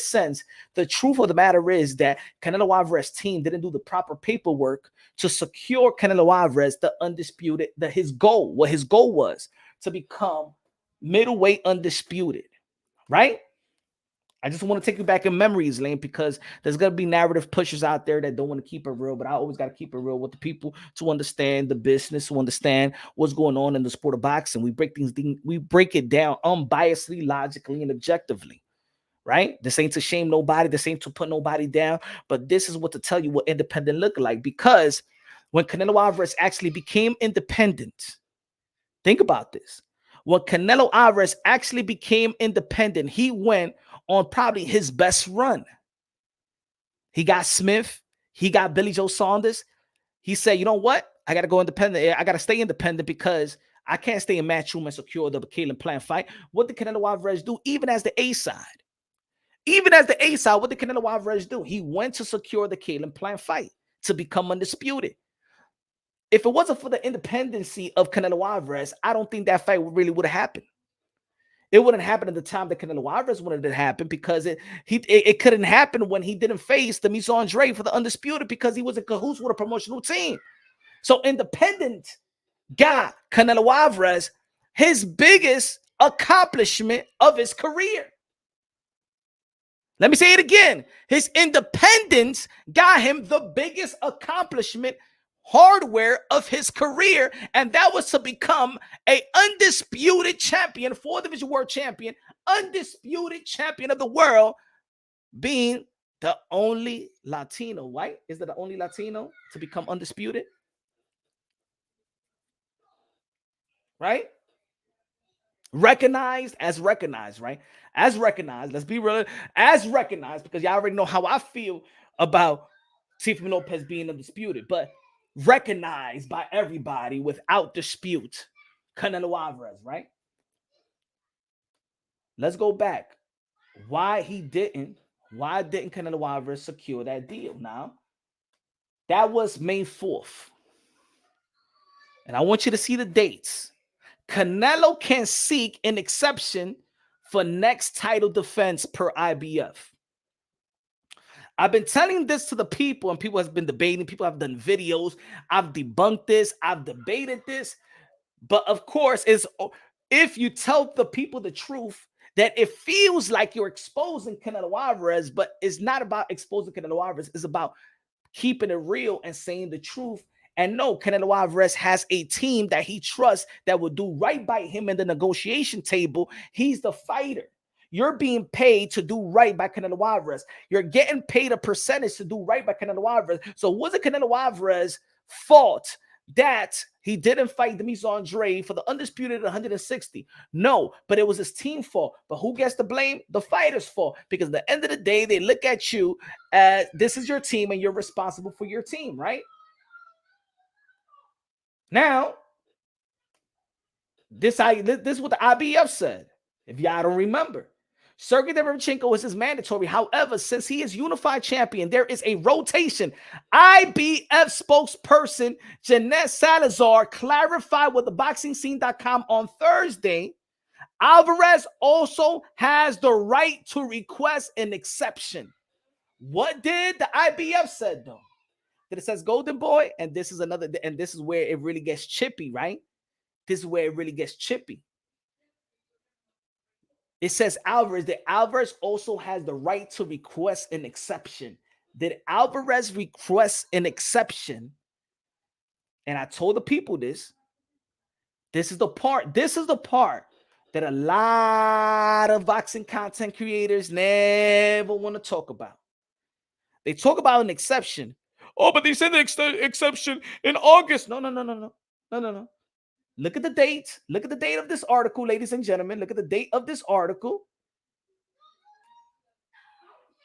sense, the truth of the matter is that Canelo Alvarez team didn't do the proper paperwork to secure Canelo Alvarez the undisputed, his goal was to become middleweight undisputed, right? I just want to take you back in memories lane, because there's going to be narrative pushers out there that don't want to keep it real, but I always got to keep it real with the people to understand the business, to understand what's going on in the sport of boxing. We break it down unbiasedly, logically, and objectively, right? This ain't to shame nobody. This ain't to put nobody down, but this is what to tell you what independent look like. Because when Canelo Alvarez actually became independent, think about this. When Canelo Alvarez actually became independent, he went on probably his best run. He got Smith. He got Billy Joe Saunders. He said, you know what? I got to go independent. I got to stay independent, because I can't stay in Matchroom and secure the Caleb Plant fight. What did Canelo Alvarez do? Even as the A side, what did Canelo Alvarez do? He went to secure the Caleb Plant fight to become undisputed. If it wasn't for the independency of Canelo Alvarez, I don't think that fight really would have happened. It wouldn't happen at the time that Canelo Alvarez wanted it to happen, because it couldn't happen when he didn't face the Miz Andre for the undisputed, because he was in cahoots with a promotional team. So independent got Canelo Alvarez his biggest accomplishment of his career. Let me say it again. His independence got him the biggest accomplishment hardware of his career, and that was to become a undisputed champion, 4-division world champion, undisputed champion of the world, being the only Latino, right? Is that the only Latino to become undisputed? Right? Recognized, right? As recognized, let's be real, as recognized, because y'all already know how I feel about Teofimo Lopez being undisputed, but recognized by everybody without dispute, Canelo Alvarez, right? Let's go back. Why didn't Canelo Alvarez secure that deal? Now, that was May 4th. And I want you to see the dates. Canelo can seek an exception for next title defense per IBF. I've been telling this to the people, and people have been debating. People have done videos. I've debunked this. I've debated this. But of course, if you tell the people the truth, that it feels like you're exposing Canelo Alvarez, but it's not about exposing Canelo Alvarez. It's about keeping it real and saying the truth. And no, Canelo Alvarez has a team that he trusts that will do right by him in the negotiation table. He's the fighter. You're being paid to do right by Canelo Alvarez. You're getting paid a percentage to do right by Canelo Alvarez. So was it Canelo Alvarez's fault that he didn't fight Demetrius Andrade for the undisputed 160. No, but it was his team fault. But who gets the blame? The fighter's fault. Because at the end of the day, they look at you as this is your team and you're responsible for your team, right? Now, this is what the IBF said, if y'all don't remember. Sergey Derevchenko is his mandatory. However, since he is unified champion, there is a rotation. IBF spokesperson Jeanette Salazar clarified with the BoxingScene.com on Thursday. Alvarez also has the right to request an exception. What did the IBF said though? That it says Golden Boy, and this is another, and this is where it really gets chippy, right? This is where it really gets chippy. It says Alvarez, that Alvarez also has the right to request an exception. Did Alvarez request an exception? And I told the people this. This is the part that a lot of boxing content creators never want to talk about. They talk about an exception. Oh, but they said the exception in August. No. Look at the date. Look at the date of this article, ladies and gentlemen. Look at the date of this article.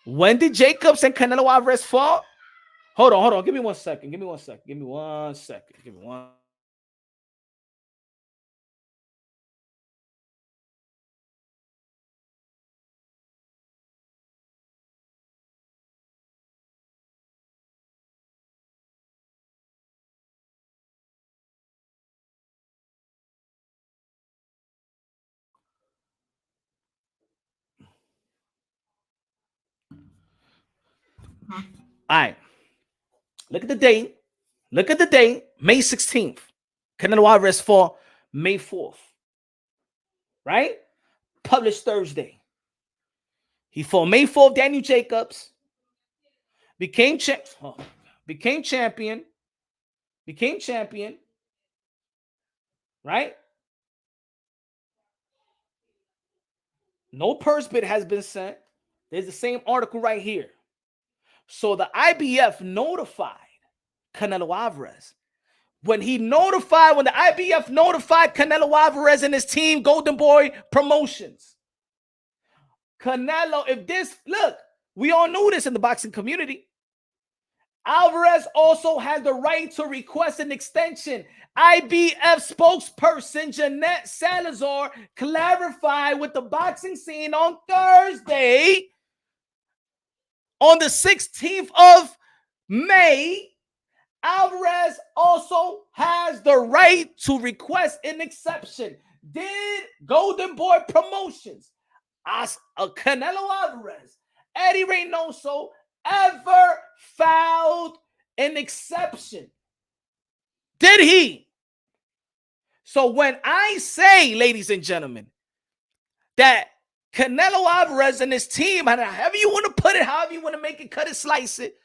When did Jacobs and Canelo Alvarez fall? Hold on. Give me 1 second. Give me 1 second. All right. Look at the date. May 16th. Canelo Alvarez fought May 4th. Right? Published Thursday. He fought May 4th, Daniel Jacobs. Became champion. Right? No purse bid has been sent. There's the same article right here. So the IBF notified Canelo Alvarez. When the IBF notified Canelo Alvarez and his team, Golden Boy Promotions. Canelo, we all knew this in the boxing community. Alvarez also has the right to request an extension. IBF spokesperson Jeanette Salazar clarified with the boxing scene on Thursday. On the 16th of May, Alvarez also has the right to request an exception. Did Golden Boy Promotions, Canelo Alvarez, Eddie Reynoso ever filed an exception? Did he? So when I say, ladies and gentlemen, that Canelo Alvarez and his team, however you want to put it, however you want to make it, cut it, slice it,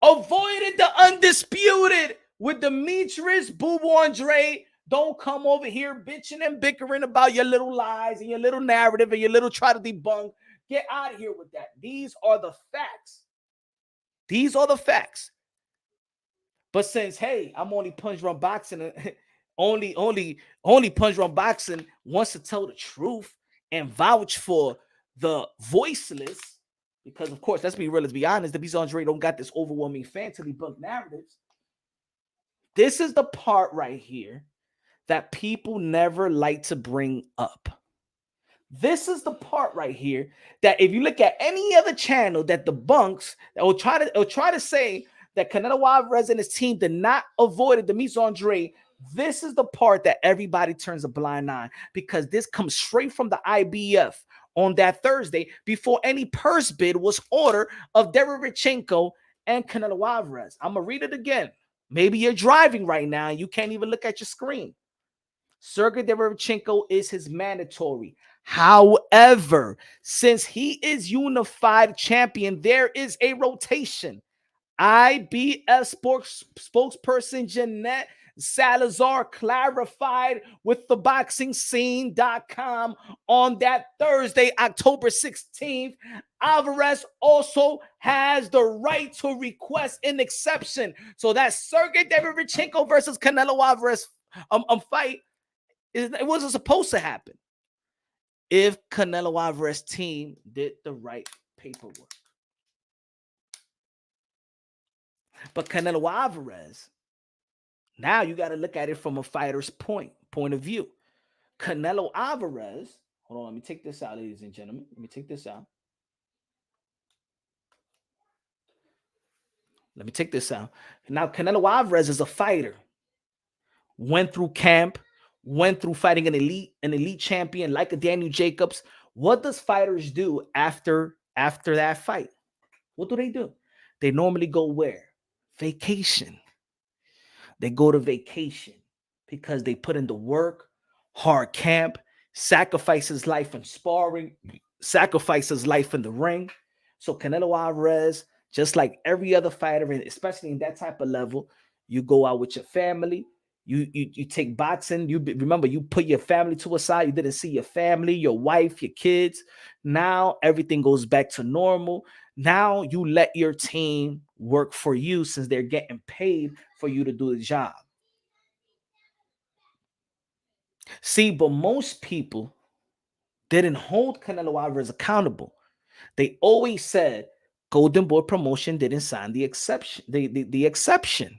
avoided the undisputed with Demetrius Boo-Boo Andrade. Don't come over here bitching and bickering about your little lies and your little narrative and your little try to debunk. Get out of here with that. These are the facts. But since, hey, I'm only Punch Run Boxing, only Punch Run Boxing wants to tell the truth and vouch for the voiceless, because of course, let's be real, let's be honest, Demetrius Andrade don't got this overwhelming fan to debunk narratives. This is the part right here that people never like to bring up. This is the part right here that if you look at any other channel that debunks, that will try to say that Canelo Alvarez and his team did not avoid Demetrius Andrade, this is the part that everybody turns a blind eye, because this comes straight from the IBF on that Thursday before any purse bid was ordered of Derevchenko and Canelo Alvarez. I'm going to read it again. Maybe you're driving right now and you can't even look at your screen. Sergey Derevchenko is his mandatory. However, since he is unified champion, there is a rotation. IBF spokesperson Jeanette Salazar clarified with theboxingscene.com on that Thursday, October 16th. Alvarez also has the right to request an exception. So that Sergey Derevchenko versus Canelo Alvarez fight, it wasn't supposed to happen if Canelo Alvarez team did the right paperwork. But Canelo Alvarez, now you got to look at it from a fighter's point of view. Canelo Alvarez, hold on, let me take this out, ladies and gentlemen. Let me take this out. Now, Canelo Alvarez is a fighter. Went through camp, went through fighting an elite champion like a Daniel Jacobs. What does fighters do after that fight? What do? They normally go where? Vacation. They go to vacation because they put in the work, hard camp, sacrifices life in sparring, sacrifices life in the ring. So Canelo Alvarez, just like every other fighter, and especially in that type of level, you go out with your family. You take boxing. Remember, you put your family to a side. You didn't see your family, your wife, your kids. Now everything goes back to normal. Now you let your team work for you since they're getting paid for you to do the job. See, but most people didn't hold Canelo Alvarez accountable. They always said Golden Boy Promotion didn't sign the exception. The exception.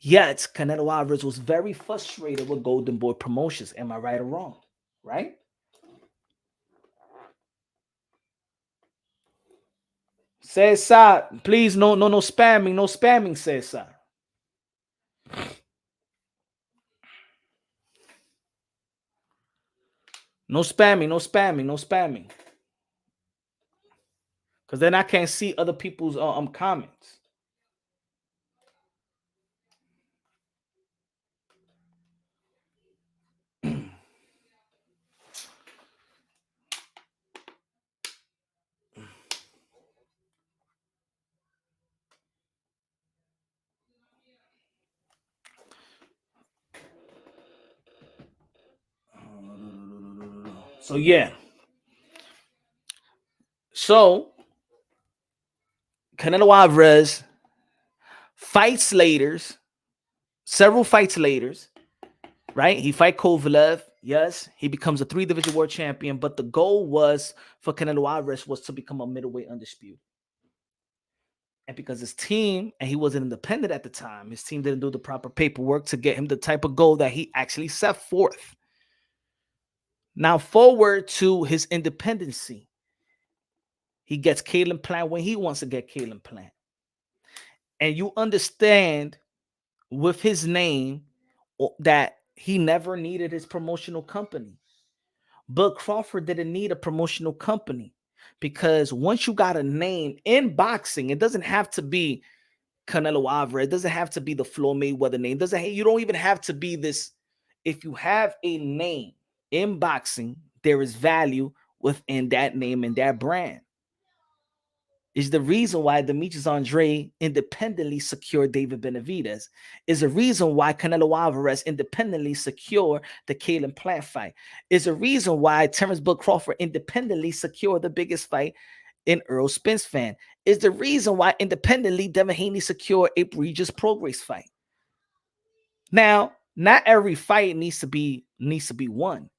Yet Canelo Alvarez was very frustrated with Golden Boy Promotions. Am I right or wrong? Right? Cesar, please, no spamming, Cesar. No spamming. Because then I can't see other people's comments. So yeah. So Canelo Alvarez fights later, several fights later, right? He fight Kovalev. Yes, he becomes a 3-division world champion, but the goal was for Canelo Alvarez was to become a middleweight undisputed. And because his team, and he wasn't independent at the time, his team didn't do the proper paperwork to get him the type of goal that he actually set forth. Now, forward to his independency, he gets Caleb Plant when he wants to get Caleb Plant. And you understand with his name that he never needed his promotional company. But Crawford didn't need a promotional company because once you got a name in boxing, it doesn't have to be Canelo Alvarez. It doesn't have to be the Floyd Mayweather name. You don't even have to be this. If you have a name in boxing, there is value within that name and that brand. Is the reason why Demetrius Andrade independently secured David Benavidez. Is the reason why Canelo Alvarez independently secured the Caleb Plant fight. Is the reason why Terrence Bud Crawford independently secured the biggest fight in Earl Spence fan. Is the reason why independently Devin Haney secured a Regis Progress fight. Now, not every fight needs to be won,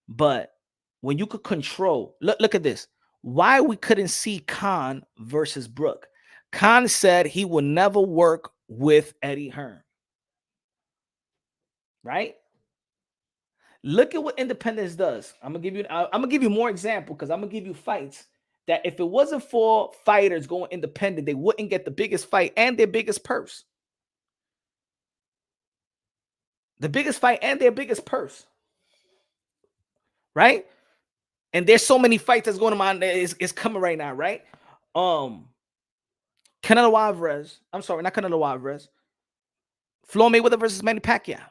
but when you could control, look at this. Why we couldn't see Khan versus Brook. Khan said he would never work with Eddie Hearn. Right? Look at what independence does. I'm gonna give you more example because I'm gonna give you fights that if it wasn't for fighters going independent, they wouldn't get the biggest fight and their biggest purse. The biggest fight and their biggest purse. Right? And there's so many fights that's going on is coming right now, right? Canelo Alvarez. I'm sorry, not Canelo Alvarez. Floyd Mayweather versus Manny Pacquiao.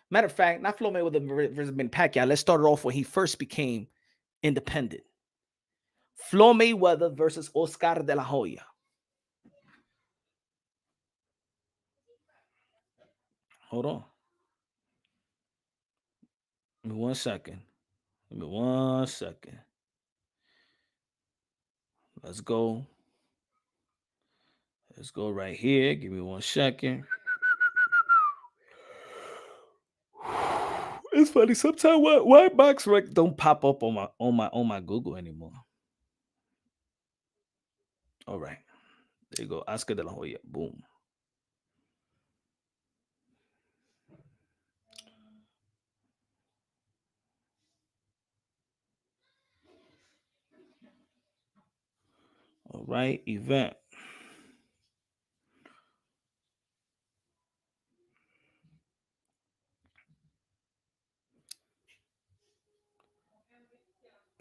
Matter of fact, not Floyd Mayweather versus Manny Pacquiao. Let's start it off when he first became independent. Floyd Mayweather versus Oscar de la Hoya. Hold on. Give me 1 second. Give me 1 second. Let's go. Let's go right here. Give me 1 second. It's funny. Sometimes why box rec don't pop up on my Google anymore. All right. There you go. Oscar de la Hoya. Boom. All right. Event.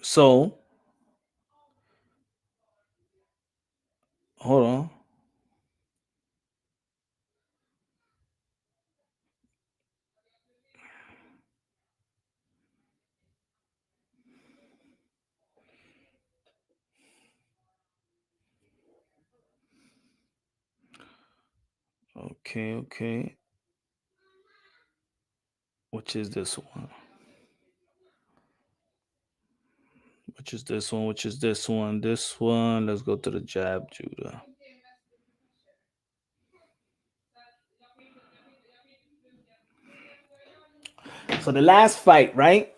So hold on. Okay, okay. Which is this one? Which is this one? Which is this one? This one. Let's go to the jab Judah. So the last fight, right?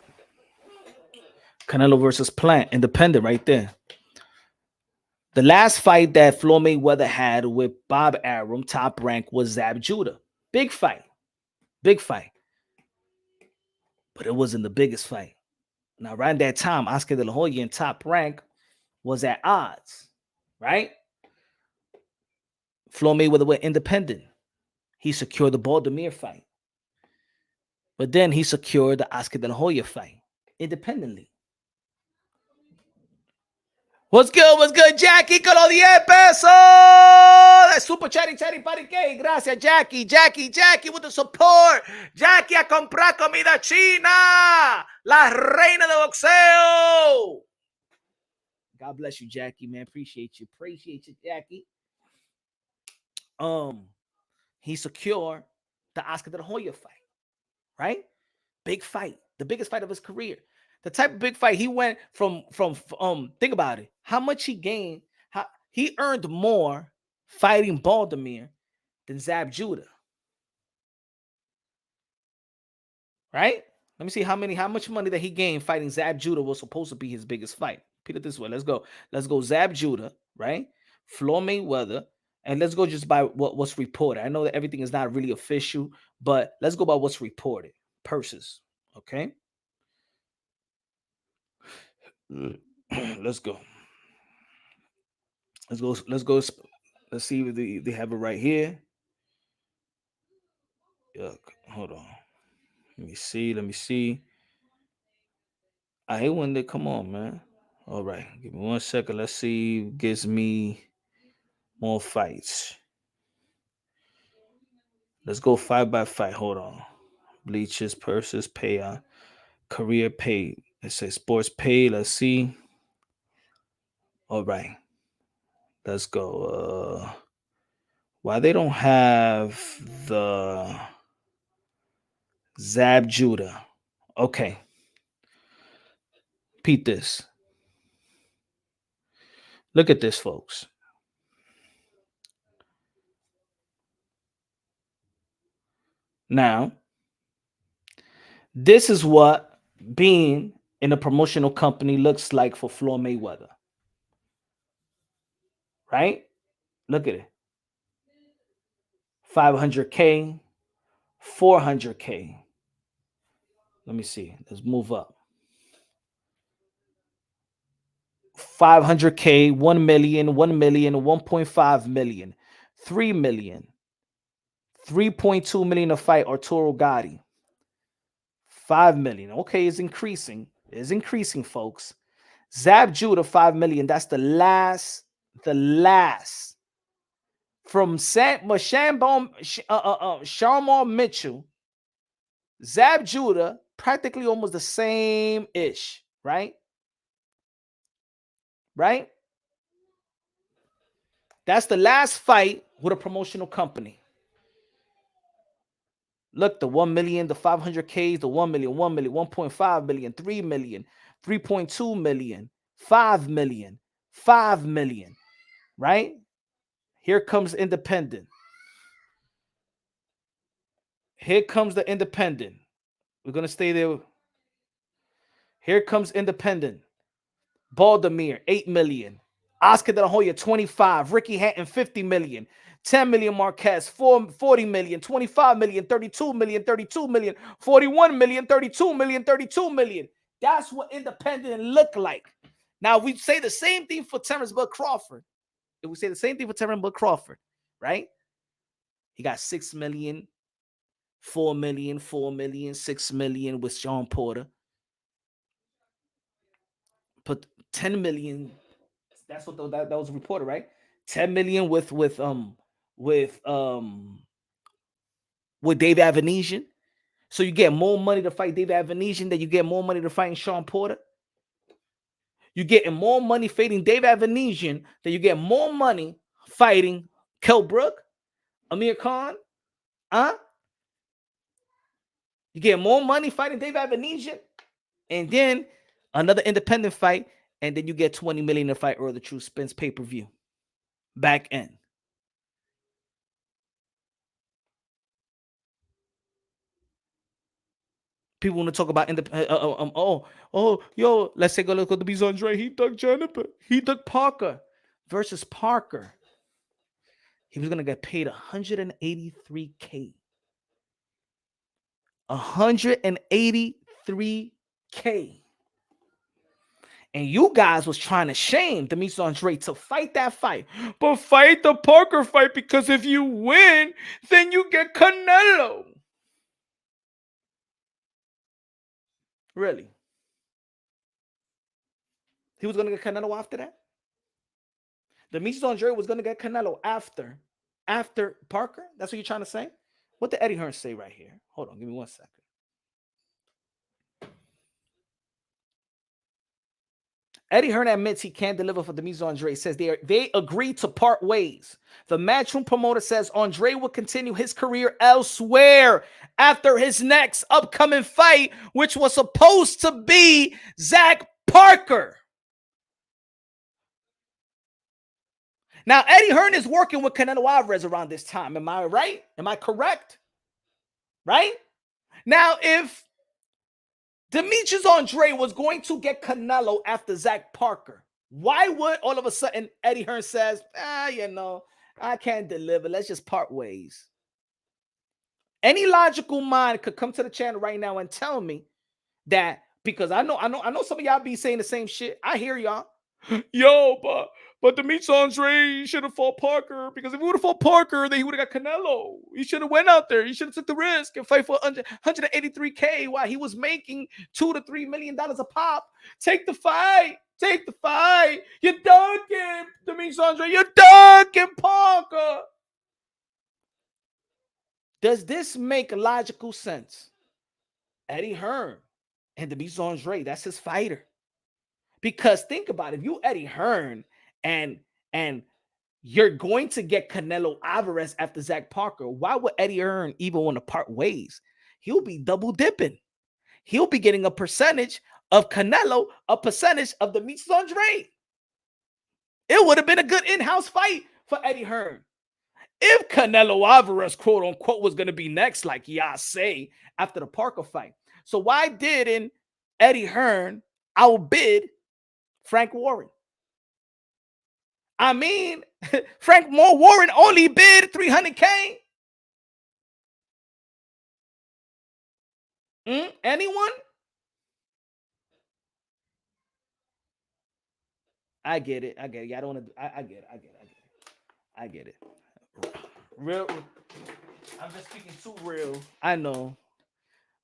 Canelo versus Plant, independent, right there. The last fight that Floyd Mayweather had with Bob Arum, top rank, was Zab Judah. Big fight. Big fight. But it wasn't the biggest fight. Now, around that time, Oscar de la Hoya in top rank was at odds, right? Floyd Mayweather went independent. He secured the Baltimore fight. But then he secured the Oscar de la Hoya fight independently. What's good? What's good, Jackie? Con los 10 pesos. That's super chatty, party cake. Gracias, Jackie. Jackie with the support. Jackie a comprar comida china. La reina de boxeo. God bless you, Jackie, man. Appreciate you. Appreciate you, Jackie. He secured the Oscar de la Hoya fight, right? Big fight. The biggest fight of his career. The type of big fight he went from think about it. How much he gained, he earned more fighting Baltimore than Zab Judah. Right? Let me see how much money that he gained fighting Zab Judah was supposed to be his biggest fight. Put it this way. Let's go. Zab Judah, right? Floyd Mayweather. And let's go just by what's reported. I know that everything is not really official, but let's go by what's reported. Purses. Okay. Let's go. Let's go. Let's see if they have it right here. Yuck. Hold on. Let me see. I hate when they come on, man. All right. Give me 1 second. Let's see. Gives me more fights. Let's go fight by fight. Hold on. Bleachers, purses, payout, career pay. It says sports pay. Let's see. All right. Let's go. Why they don't have the Zab Judah? Okay. Repeat this. Look at this, folks. Now, this is what being in a promotional company looks like for Floyd Mayweather. Right? Look at it. 500K, 400K. Let me see. Let's move up. 500K, 1 million, 1 million, 1.5 million, 3 million, 3.2 million a fight Arturo Gotti. 5 million. Okay, it's increasing. It's increasing, folks. Zab Judah, 5 million. That's the last. From Sharmar Mitchell, Zab Judah, practically almost the same-ish, right? Right? That's the last fight with a promotional company. Look, the 1 million, the 500Ks, the 1 million, 1 million, 1.5 million, 3 million, 3.2 million, 5 million, 5 million, right? Here comes independent. Here comes the independent. We're going to stay there. Here comes independent. Baldomir, 8 million. Oscar De La Hoya, 25. Ricky Hatton, 50 million. 10 million Marquez, 40 million, 25 million, 32 million, 32 million, 41 million, 32 million, 32 million. That's what independent look like. Now, we say the same thing for Terrence Bud Crawford. If we say the same thing for Terrence Bud Crawford, right? He got 6 million, 4 million, 4 million, 6 million with Sean Porter. Put 10 million. That's what that was reported, right? 10 million with Dave Avanesian. So you get more money to fight Dave Avanesian than you get more money to fight Sean Porter. You're getting more money fighting Dave Avanesian than you get more money fighting Kell Brook, Amir Khan. You get more money fighting Dave Avanesian, and then another independent fight, and then you get 20 million to fight Earl the True Spence pay-per-view. Back end. People want to talk about let's take a look at the Beast Andre. He dug Jennifer. He dug Parker versus Parker. He was gonna get paid 183K. 183K. And you guys was trying to shame Demetrius Andre to fight that fight. But fight the Parker fight, because if you win, then you get Canelo. Really? He was going to get Canelo after that? Demetrius Andre was going to get Canelo after Parker? That's what you're trying to say? What did Eddie Hearn say right here? Hold on, give me 1 second. Eddie Hearn admits he can't deliver for Demetrius Andre. Says they agreed to part ways. The matchroom promoter says Andre will continue his career elsewhere after his next upcoming fight, which was supposed to be Zach Parker. Now, Eddie Hearn is working with Canelo Alvarez around this time. Am I right? Am I correct? Right? Now, if Demetrius Andre was going to get Canelo after Zach Parker, why would all of a sudden Eddie Hearn says, I can't deliver. Let's just part ways. Any logical mind could come to the channel right now and tell me that, because I know some of y'all be saying the same shit. I hear y'all. Yo, but Demetrius Andre should have fought Parker, because if he would have fought Parker, then he would have got Canelo. He should have went out there. He should have took the risk and fight for 183K while he was making $2 to $3 million a pop. Take the fight. Take the fight. You're dunking, Demetrius Andre. You're dunking Parker. Does this make logical sense? Eddie Hearn and Demetrius Andre, that's his fighter. Because think about it, if you Eddie Hearn and you're going to get Canelo Alvarez after Zach Parker, why would Eddie Hearn even want to part ways? He'll be double dipping. He'll be getting a percentage of Canelo, a percentage of Demetrius Andre. It would have been a good in-house fight for Eddie Hearn. If Canelo Alvarez, quote unquote, was going to be next, like y'all say, after the Parker fight. So why didn't Eddie Hearn outbid Frank Warren? I mean, Frank Warren only bid 300K. Anyone? I get it. I don't want to. I get it. Real. I'm just speaking too real. I know.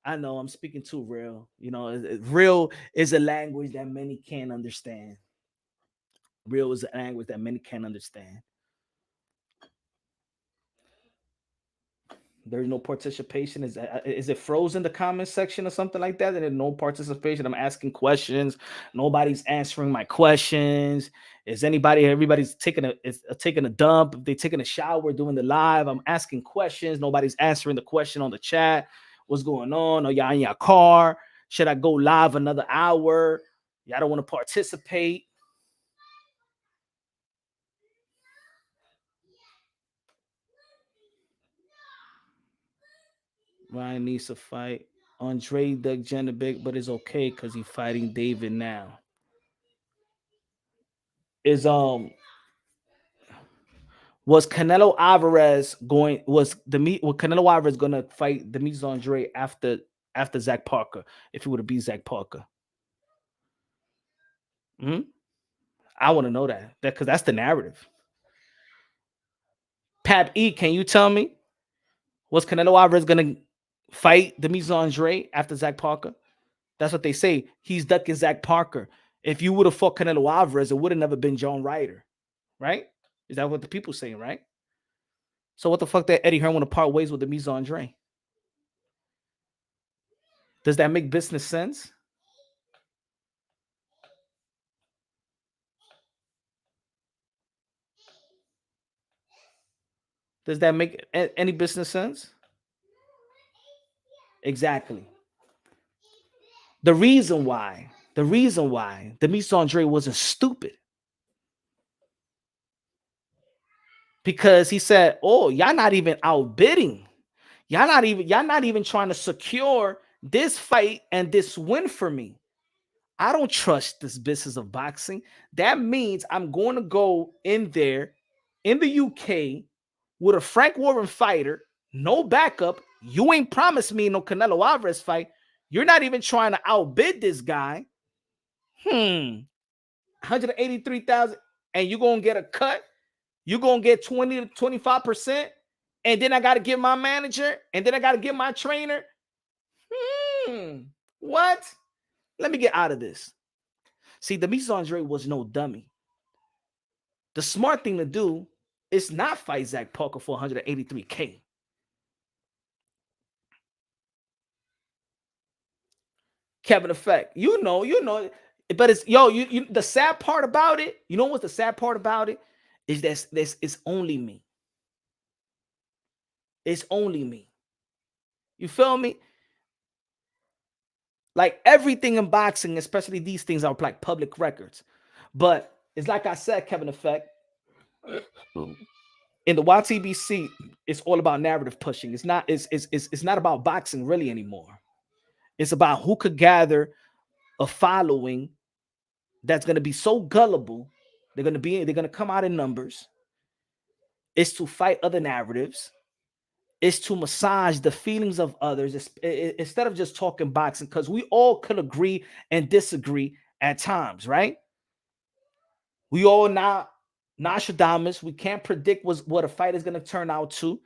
I'm speaking too real. Real is a language that many can't understand. Real is a language that many can't understand. There's no participation. Is it frozen in the comment section or something like that? And there's no participation. I'm asking questions. Nobody's answering my questions. Is anybody? Everybody's taking a dump. If they taking a shower, doing the live. I'm asking questions. Nobody's answering the question on the chat. What's going on? Are y'all in your car? Should I go live another hour? Y'all don't want to participate. Ryan needs to fight. Andrade dug Janabek, but it's okay because he's fighting David now. Is was Canelo Alvarez going? Was Canelo Alvarez gonna fight Demetrius Andrade after Zach Parker if he would have beat Zach Parker? I want to know that because that's the narrative. Pap E, can you tell me, was Canelo Alvarez gonna fight Demetrius Andrade after Zach Parker? That's what they say. He's ducking Zach Parker. If you would have fought Canelo Alvarez, it would have never been John Ryder, right? Is that what the people saying, right? So what the fuck that Eddie Hearn want to part ways with Demetrius Andrade? Does that make business sense? Does that make any business sense? Exactly. The reason why Demetrius Andrade wasn't stupid because he said, "Oh, y'all not even outbidding. Y'all not even trying to secure this fight and this win for me. I don't trust this business of boxing. That means I'm going to go in there in the UK with a Frank Warren fighter, no backup. You ain't promised me no Canelo Alvarez fight. You're not even trying to outbid this guy. 183,000, and you're going to get a cut. You're going to get 20 to 25%. And then I got to give my manager, and then I got to give my trainer. What? Let me get out of this. See, Demetrius Andrade was no dummy. The smart thing to do is not fight Zach Parker for 183K. Kevin Effect, you know, but it's you. The sad part about it, you know what's the sad part about it is that this it's only me. It's only me. You feel me? Like everything in boxing, especially these things, are like public records. But it's like I said, Kevin Effect. In the YTBC, it's all about narrative pushing. It's not about boxing really anymore. It's about who could gather a following that's going to be so gullible. They're going to come out in numbers. It's to fight other narratives. It's to massage the feelings of others instead of just talking boxing, because we all could agree and disagree at times, right? We all not Nostradamus. We can't predict what a fight is going to turn out to,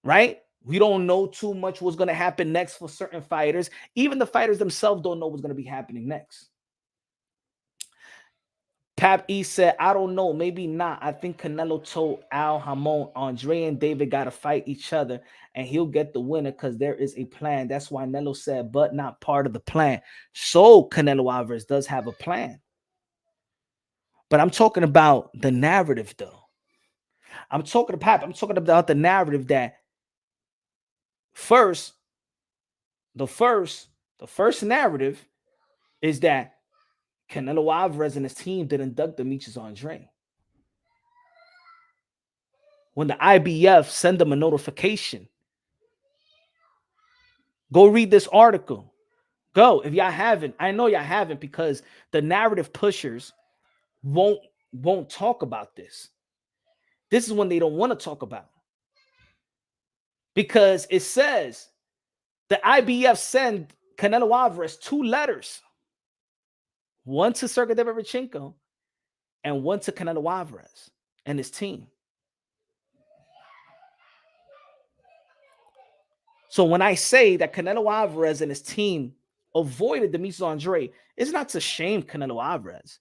right? We don't know too much what's going to happen next for certain fighters. Even the fighters themselves don't know what's going to be happening next. Pap E said, I don't know, maybe not. I think Canelo told Al Hamon, Andre and David got to fight each other and he'll get the winner because there is a plan. That's why Canelo said, but not part of the plan. So Canelo Alvarez does have a plan. But I'm talking about the narrative, though. I'm talking about the narrative that the first narrative is that Canelo Alvarez and his team didn't duck Demetrius Andrade. When the IBF send them a notification, go read this article. Go if y'all haven't. I know y'all haven't because the narrative pushers won't talk about this. This is when they don't want to talk about it. Because it says the IBF send Canelo Alvarez 2 letters. One to Sergey Derevchenko and one to Canelo Alvarez and his team. So when I say that Canelo Alvarez and his team avoided Demetrius Andrade, it's not to shame Canelo Alvarez.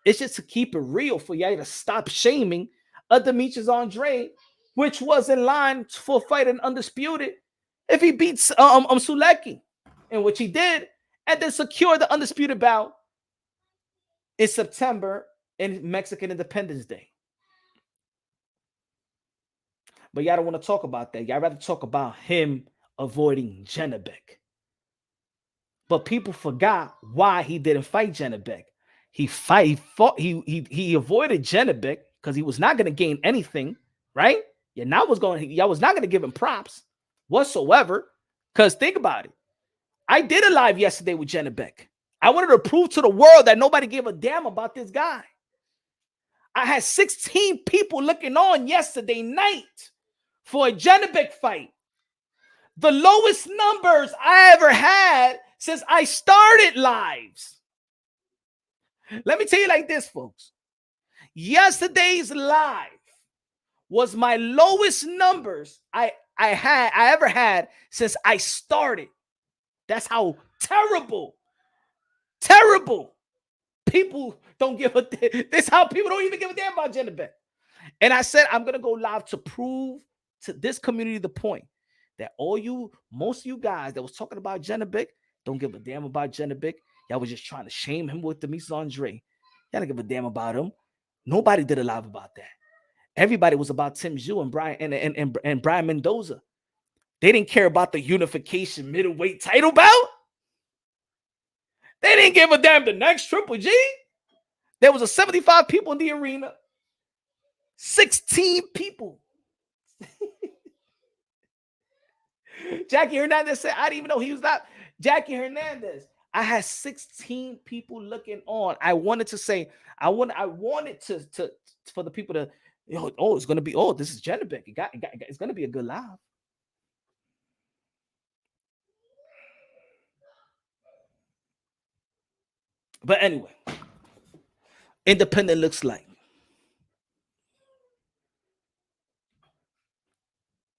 It's just to keep it real for y'all to stop shaming a Demetrius Andrade which was in line for fighting undisputed if he beats Sulecki, in which he did, and then secure the undisputed bout in September in Mexican Independence Day. But y'all don't want to talk about that. Y'all rather talk about him avoiding Janibek. But people forgot why he didn't fight Janibek. He avoided Janibek because he was not going to gain anything, right? Y'all was not going to give him props whatsoever. Because think about it. I did a live yesterday with Janibek. I wanted to prove to the world that nobody gave a damn about this guy. I had 16 people looking on yesterday night for a Janibek fight. The lowest numbers I ever had since I started lives. Let me tell you like this, folks. Yesterday's live was my lowest numbers I ever had since I started. That's how terrible people don't give a damn. This is how people don't even give a damn about Janibek. And I said, I'm going to go live to prove to this community the point that most of you guys that was talking about Janibek don't give a damn about Janibek. Y'all was just trying to shame him with the Andrade. Y'all don't give a damn about him. Nobody did a live about that. Everybody was about Tim Tszyu and Brian Mendoza. They didn't care about the unification middleweight title bout. They didn't give a damn the next Triple G. There was 75 people in the arena. 16 people. Jackie Hernandez said, I didn't even know he was not. Jackie Hernandez. I had 16 people looking on. I wanted to say, I wanted to for the people to, it's going to be, this is Janibek. It's going to be a good live. But anyway, independent looks like.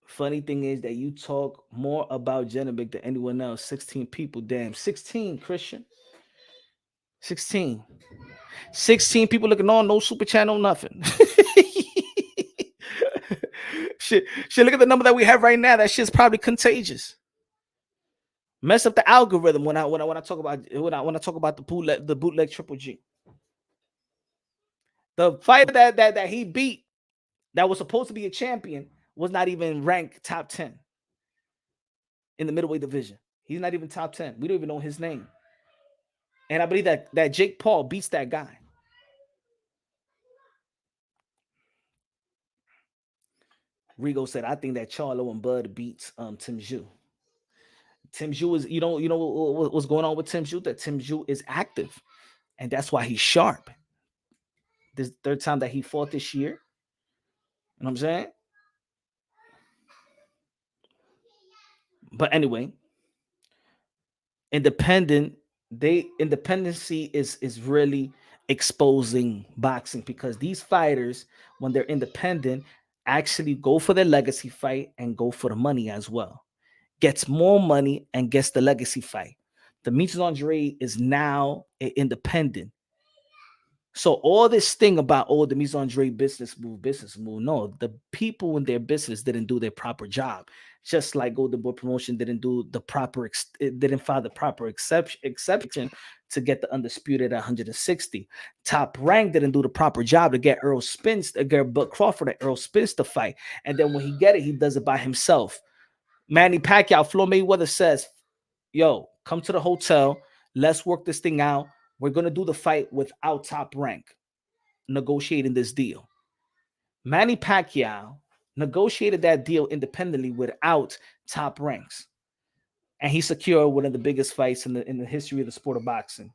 Funny thing is that you talk more about Janibek than anyone else. 16 people, damn. 16, Christian. 16 people looking on, no super channel, nothing. shit, look at the number that we have right now. That shit's probably contagious. Mess up the algorithm when I talk about the bootleg Triple G. The fighter that he beat that was supposed to be a champion was not even ranked top 10 in the middleweight division. He's not even top 10. We don't even know his name. And I believe that Jake Paul beats that guy. Rigo said, I think that Charlo and Bud beats Tim Tszyu. Tim Tszyu is, you know what's going on with Tim Tszyu? That Tim Tszyu is active. And that's why he's sharp. This third time that he fought this year. You know what I'm saying? But anyway, independency is really exposing boxing, because these fighters, when they're independent, actually go for their legacy fight and go for the money as well. Gets more money and gets the legacy fight. The Andrade is now an independent. So all this thing about the Andrade business move. No, the people in their business didn't do their proper job. Just like Golden Boy Promotion didn't file the proper exception to get the undisputed at 160. Top Rank didn't do the proper job to get Bud Crawford and Errol Spence to fight. And then when he get it, he does it by himself. Manny Pacquiao, Floyd Mayweather says, yo, come to the hotel. Let's work this thing out. We're going to do the fight without Top Rank negotiating this deal. Manny Pacquiao negotiated that deal independently without Top Ranks. And he secured one of the biggest fights in the history of the sport of boxing.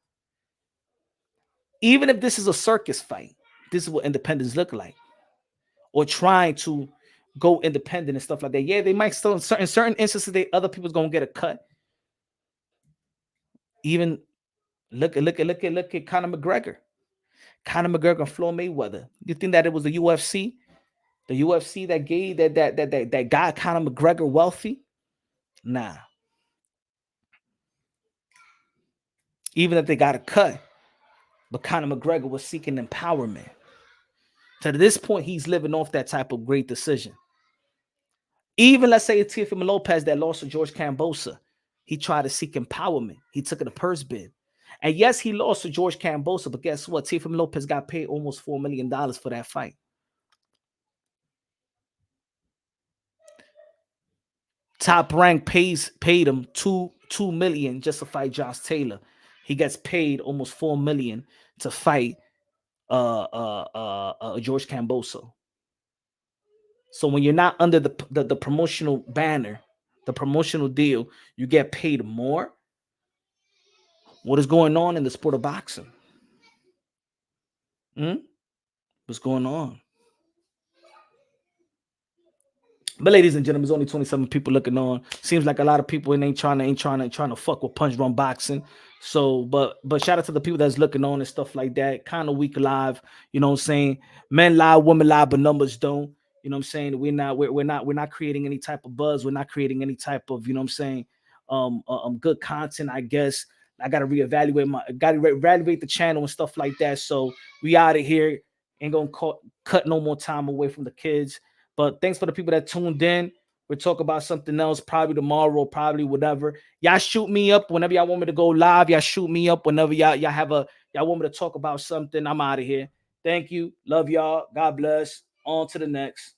Even if this is a circus fight, this is what independents look like. Or trying to go independent and stuff like that. Yeah, they might still, in certain instances, other people's going to get a cut. Even look at Conor McGregor. Conor McGregor and Floyd Mayweather. You think that it was the UFC? The UFC that gave that got Conor McGregor wealthy? Nah. Even if they got a cut, but Conor McGregor was seeking empowerment. To this point, he's living off that type of great decision. Even let's say it's Teofimo Lopez that lost to George Kambosos. He tried to seek empowerment. He took it a purse bid. And yes, he lost to George Kambosos, but guess what? Teofimo Lopez got paid almost $4 million for that fight. Top Rank paid him $2 million just to fight Josh Taylor. He gets paid almost $4 million to fight George Kambosos. So when you're not under the promotional banner, the promotional deal, you get paid more. What is going on in the sport of boxing? What's going on? But ladies and gentlemen, there's only 27 people looking on. Seems like a lot of people ain't trying to fuck with Punch Drunk Boxing. So, but shout out to the people that's looking on and stuff like that. Kind of weak live, you know what I'm saying? Men lie, women lie, but numbers don't. You know what I'm saying? We're not creating any type of buzz. We're not creating any type of, you know what I'm saying, good content, I guess. I gotta reevaluate the channel and stuff like that. So we out of here. Ain't gonna cut no more time away from the kids. But thanks for the people that tuned in. We'll talk about something else probably tomorrow, probably whatever. Y'all shoot me up whenever y'all want me to go live. Y'all shoot me up whenever y'all want me to talk about something. I'm out of here. Thank you. Love y'all. God bless. On to the next.